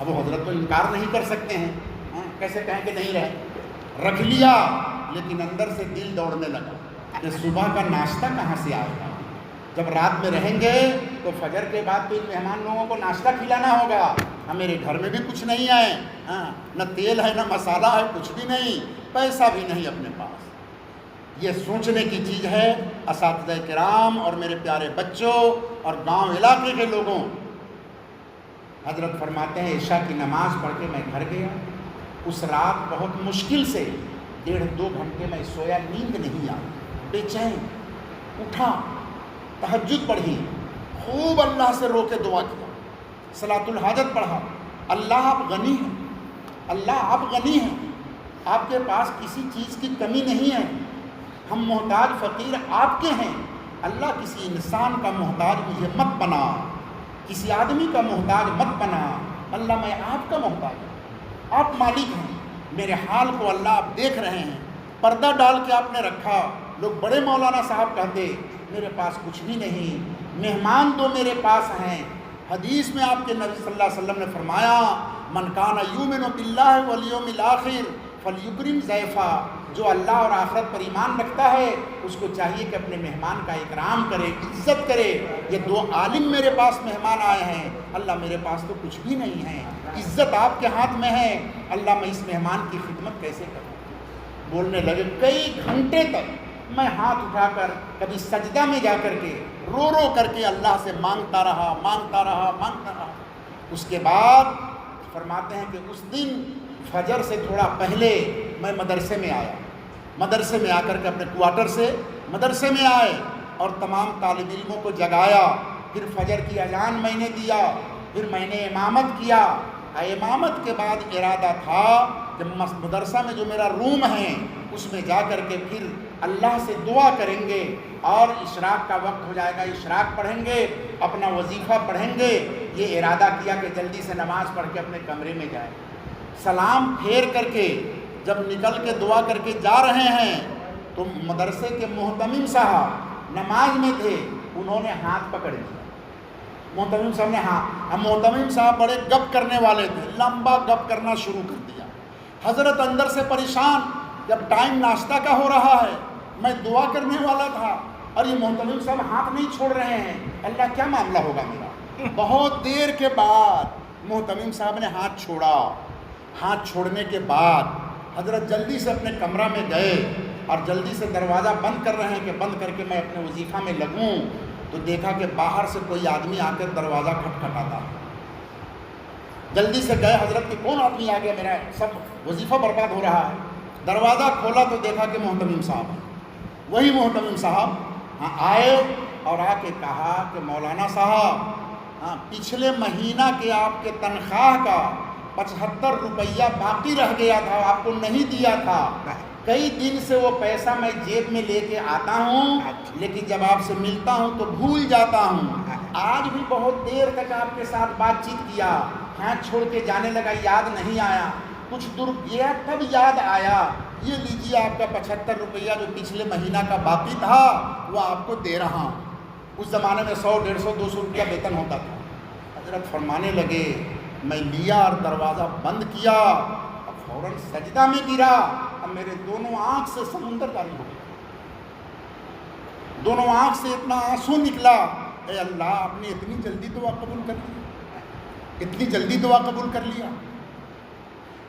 اب وہ حضرت تو انکار نہیں کر سکتے ہیں، کیسے کہیں کہ نہیں رہے؟ رکھ لیا، لیکن اندر سے دل دوڑنے لگا کہ صبح کا ناشتہ کہاں سے آئے گا؟ جب رات میں رہیں گے تو فجر کے بعد تو ان مہمان لوگوں کو ناشتہ کھلانا ہوگا۔ میرے گھر میں بھی کچھ نہیں ہے، نہ تیل ہے، نہ مسالہ ہے، کچھ بھی نہیں، پیسہ بھی نہیں اپنے پاس۔ یہ سوچنے کی چیز ہے اساتذہ کرام اور میرے پیارے بچوں اور گاؤں علاقے کے لوگوں۔ حضرت فرماتے ہیں عشاء کی نماز پڑھ کے میں گھر گیا، اس رات بہت مشکل سے 1.5-2 گھنٹے میں سویا، نیند نہیں آئی، بے چین اٹھا، تہجد پڑھی، خوب اللہ سے رو کے دعا کیا، صلاۃ الحاجت پڑھا۔ اللہ آپ غنی ہیں، اللہ آپ غنی ہیں، آپ کے پاس کسی چیز کی کمی نہیں ہے، ہم محتاج فقیر آپ کے ہیں، اللہ کسی انسان کا محتاج مجھے مت بنا، کسی آدمی کا محتاج مت بنا، اللہ میں آپ کا محتاج ہوں، آپ مالک ہیں، میرے حال کو اللہ آپ دیکھ رہے ہیں، پردہ ڈال کے آپ نے رکھا۔ لوگ بڑے مولانا صاحب کہتے میرے پاس کچھ بھی نہیں، مہمان تو میرے پاس ہیں۔ حدیث میں آپ کے نبی صلی اللہ علیہ وسلم نے فرمایا من کان یؤمن باللہ والیوم الآخر فلیکرم ضیفہ، جو اللہ اور آخرت پر ایمان رکھتا ہے اس کو چاہیے کہ اپنے مہمان کا اکرام کرے، عزت کرے۔ یہ 2 عالم میرے پاس مہمان آئے ہیں، اللہ میرے پاس تو کچھ بھی نہیں ہے، عزت آپ کے ہاتھ میں ہے، اللہ میں اس مہمان کی خدمت کیسے کروں؟ بولنے لگے۔ کئی گھنٹے تک میں ہاتھ اٹھا کر کبھی سجدہ میں جا کر کے رو رو کر کے اللہ سے مانگتا رہا، مانگتا رہا، مانگتا رہا۔ اس کے بعد فرماتے ہیں کہ اس دن فجر سے تھوڑا پہلے میں مدرسے میں آیا، مدرسے میں آ کر کے اپنے کوارٹر سے مدرسے میں آئے اور تمام طالب علموں کو جگایا، پھر فجر کی اذان میں نے دیا، پھر میں نے امامت کیا۔ امامت کے بعد ارادہ تھا کہ مدرسہ میں جو میرا روم ہے اس میں جا کر کے پھر اللہ سے دعا کریں گے اور اشراق کا وقت ہو جائے گا، اشراق پڑھیں گے، اپنا وظیفہ پڑھیں گے۔ یہ ارادہ کیا کہ جلدی سے نماز پڑھ کے اپنے کمرے میں جائیں۔ سلام پھیر کر کے جب نکل کے دعا کر کے جا رہے ہیں تو مدرسے کے محتمم صاحب نماز میں تھے، انہوں نے ہاتھ پکڑ لیا۔ محتمم صاحب نے محتمم صاحب بڑے گپ کرنے والے تھے، لمبا گپ کرنا شروع کر دیا۔ حضرت اندر سے پریشان، جب ٹائم ناشتہ کا ہو رہا ہے، میں دعا کرنے والا تھا اور یہ محتمم صاحب ہاتھ نہیں چھوڑ رہے ہیں، اللہ کیا معاملہ ہوگا میرا؟ بہت دیر کے بعد محتمم صاحب نے ہاتھ چھوڑا۔ ہاتھ چھوڑنے کے بعد حضرت جلدی سے اپنے کمرہ میں گئے اور جلدی سے دروازہ بند کر رہے ہیں کہ بند کر کے میں اپنے وظیفہ میں لگوں، تو دیکھا کہ باہر سے کوئی آدمی آ کر دروازہ کھٹکھٹاتا۔ جلدی سے گئے حضرت کہ کون آدمی آ گیا، میرا سب وظیفہ برباد ہو رہا ہے۔ دروازہ کھولا تو دیکھا کہ محتمم صاحب ہیں۔ وہی محتمم صاحب آئے اور آ کے کہا کہ مولانا صاحب پچھلے مہینہ کے آپ کے تنخواہ کا 75 روپیہ باقی رہ گیا تھا، آپ کو نہیں دیا تھا۔ کئی دن سے وہ پیسہ میں جیب میں لے کے آتا ہوں، لیکن جب آپ سے ملتا ہوں تو بھول جاتا ہوں۔ آج بھی بہت دیر تک آپ کے ساتھ بات چیت کیا، ہاتھ چھوڑ کے جانے لگا، یاد نہیں آیا، کچھ دور گیا تب یاد آیا، یہ لیجیے آپ کا 75 روپیہ جو پچھلے مہینہ کا باقی تھا وہ آپ کو دے رہا ہوں۔ اس زمانے میں 100، 150، 200 روپیہ ویتن ہوتا تھا۔ حضرت فرمانے لگے، میں لیا اور دروازہ بند کیا، اب فوراً سجدہ میں گرا، اب میرے دونوں آنکھ سے سمندر جاری ہو گیا، دونوں آنکھ سے اتنا آنسو نکلا، اے اللہ آپ نے اتنی جلدی دعا قبول کر لی، اتنی جلدی دعا قبول کر لیا۔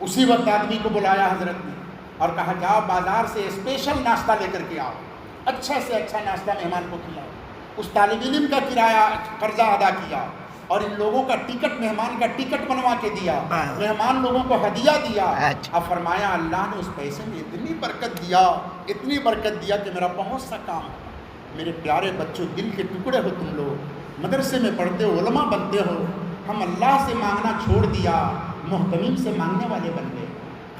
اسی وقت آدمی کو بلایا حضرت نے اور کہا جاؤ بازار سے اسپیشل ناشتہ لے کر کے آؤ، اچھا سے اچھا ناشتہ مہمان کو کھلاؤ۔ اس طالب علم کا کرایہ قرضہ ادا کیا اور ان لوگوں کا ٹکٹ، مہمان کا ٹکٹ بنوا کے دیا، مہمان لوگوں کو ہدیہ دیا۔ اب فرمایا اللہ نے اس پیسے میں اتنی برکت دیا، اتنی برکت دیا کہ میرا بہت سا کام ہے۔ میرے پیارے بچوں، دل کے ٹکڑے ہو تم لوگ، مدرسے میں پڑھتے ہو، علماء بنتے ہو، ہم اللہ سے مانگنا چھوڑ دیا، محتمم سے مانگنے والے بن گئے،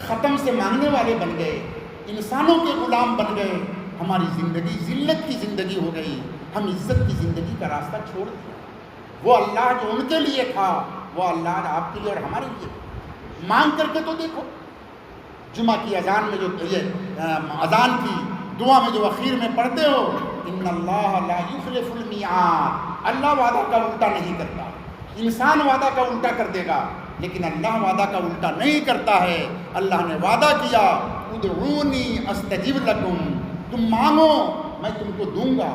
ختم سے مانگنے والے بن گئے، انسانوں کے غلام بن گئے، ہماری زندگی ذلت کی زندگی ہو گئی، ہم عزت کی زندگی کا راستہ چھوڑ دیا۔ وہ اللہ جو ان کے لیے تھا وہ اللہ آپ کے لیے اور ہمارے لیے مانگ کر کے تو دیکھو۔ جمعہ کی اذان میں جو یہ اذان کی دعا میں جو اخیر میں پڑھتے ہو، ان اللہ لا یخلف المیعاد، اللہ وعدہ کا الٹا نہیں کرتا۔ انسان وعدہ کا الٹا کر دے گا، لیکن اللہ وعدہ کا الٹا نہیں کرتا ہے۔ اللہ نے وعدہ کیا ادعونی استجب لکم، تم مانگو میں تم کو دوں گا،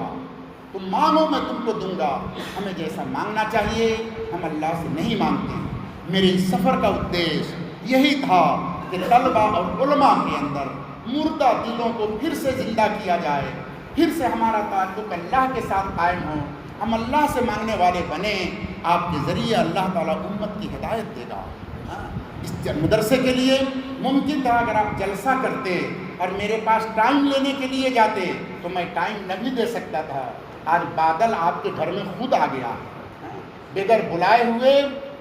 تم مانگو میں تم کو دوں گا۔ ہمیں جیسا مانگنا چاہیے ہم اللہ سے نہیں مانگتے۔ میرے اس سفر کا ادیش یہی تھا کہ طلبہ اور علماء کے اندر مردہ دلوں کو پھر سے زندہ کیا جائے، پھر سے ہمارا تعلق اللہ کے ساتھ قائم ہو، ہم اللہ سے مانگنے والے بنے۔ آپ کے ذریعے اللہ تعالیٰ امت کی ہدایت دے گا۔ اس مدرسے کے لیے ممکن تھا اگر آپ جلسہ کرتے اور میرے پاس ٹائم لینے کے لیے جاتے تو میں ٹائم نہ بھی دے سکتا تھا۔ آج بادل آپ کے گھر میں خود آ گیا، بغیر بلائے ہوئے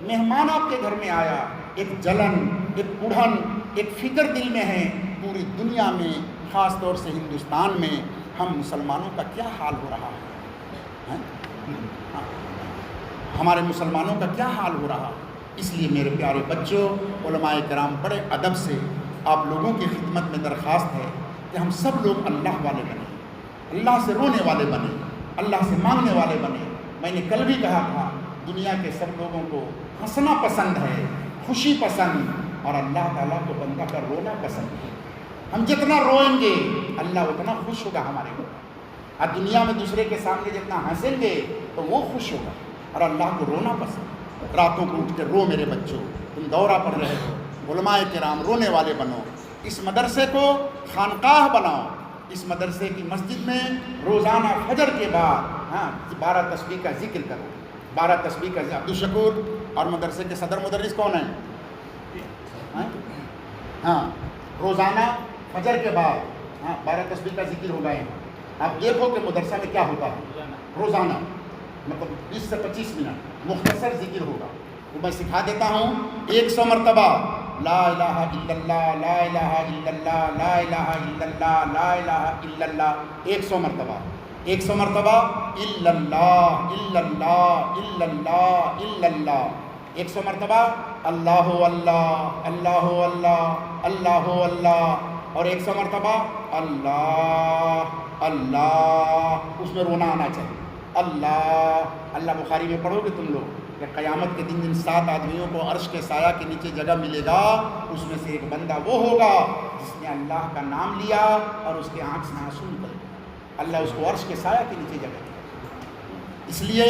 مہمان آپ کے گھر میں آیا۔ ایک جلن، ایک کڑھن، ایک فکر دل میں ہے۔ پوری دنیا میں خاص طور سے ہندوستان میں ہم مسلمانوں کا کیا حال ہو رہا ہے، ہمارے مسلمانوں کا کیا حال ہو رہا۔ اس لیے میرے پیارے بچوں، علماء کرام، بڑے ادب سے آپ لوگوں کی خدمت میں درخواست ہے کہ ہم سب لوگ اللہ والے بنیں، اللہ سے رونے والے بنیں، اللہ سے مانگنے والے بنیں۔ میں نے کل بھی کہا تھا دنیا کے سب لوگوں کو ہنسنا پسند ہے، خوشی پسند، اور اللہ تعالیٰ کو بندہ کا رونا پسند ہے۔ ہم جتنا روئیں گے اللہ اتنا خوش ہوگا ہمارے اوپر۔ اور دنیا میں دوسرے کے سامنے جتنا ہنسیں گے تو وہ خوش ہوگا، اور اللہ کو رونا پسند۔ راتوں کو اٹھ کے رو میرے بچوں، تم دورہ پڑھ رہے ہو، علماء کرام رونے والے بنو، اس مدرسے کو خانقاہ بناؤ۔ اس مدرسے کی مسجد میں روزانہ فجر کے بعد 12 تسبیح کا ذکر کرو، 12 تسبیح کا ذکر۔ عبدالشکور اور مدرسے کے صدر مدرس کون ہیں؟ روزانہ فجر کے بعد 12 تسبیح کا ذکر ہوگا۔ آپ دیکھو کہ مدرسہ میں کیا ہوتا ہے، روزانہ مطلب 20 سے 25 منٹ مختصر ذکر ہوگا۔ وہ میں سکھا دیتا ہوں 100 مرتبہ لا الہ الا اللہ، لا الہ الا اللہ، لا الہ الا اللہ، لا الہ الا اللہ، 100 مرتبہ، 100 مرتبہ الا اللہ، الا اللہ، الا اللہ، الا اللہ، 100 مرتبہ اللہ اللہ، اللہ اللہ، اللہ اللہ، اور 100 مرتبہ اللہ اللہ۔ اس میں رونا آنا چاہیے، اللہ اللہ۔ بخاری میں پڑھو گے تم لوگ کہ قیامت کے دن جن 7 آدمیوں کو عرش کے سایہ کے نیچے جگہ ملے گا، اس میں سے ایک بندہ وہ ہوگا جس نے اللہ کا نام لیا اور اس کے آنکھ سے آنسو نکل گئے، اللہ اس کو عرش کے سایہ کے نیچے جگہ دے۔ اس لیے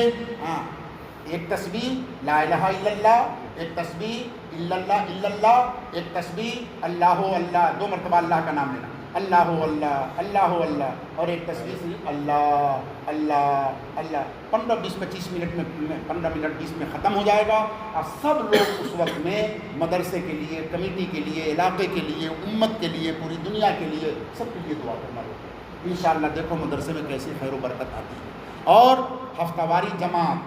ایک تسبیح لا الہ الا اللہ، ایک تسبیح الا اللہ الا اللہ، ایک تسبیح اللہ اللہ، 2 مرتبہ اللہ کا نام لینا، اللہ اللہ، اللہ اللہ، اور ایک تسبیح سے اللہ اللہ اللہ۔ 15-20-25 منٹ میں 15 منٹ 20 میں ختم ہو جائے گا، اور سب لوگ اس وقت میں مدرسے کے لیے، کمیٹی کے لیے، علاقے کے لیے، امت کے لیے، پوری دنیا کے لیے، سب کے لیے دعا کرنا ہوگا انشاءاللہ۔ دیکھو مدرسے میں کیسی خیر و برکت آتی ہے۔ اور ہفتہ واری جماعت،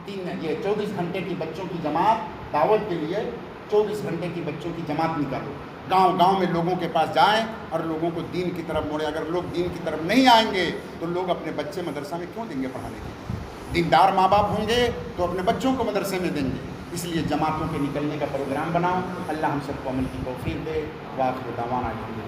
24 گھنٹے کی بچوں کی جماعت، دعوت کے لیے 24 گھنٹے کی بچوں کی جماعت نکالو، گاؤں گاؤں میں لوگوں کے پاس جائیں اور لوگوں کو دین کی طرف موڑیں۔ اگر لوگ دین کی طرف نہیں آئیں گے تو لوگ اپنے بچے مدرسہ میں کیوں دیں گے پڑھانے کے لیے؟ دیندار ماں باپ ہوں گے تو اپنے بچوں کو مدرسے میں دیں گے۔ اس لیے جماعتوں کے نکلنے کا پروگرام بناؤ۔ اللہ ہم سب کو عمل کی توفیق دے۔ وآخر دعوانا الحمدللہ۔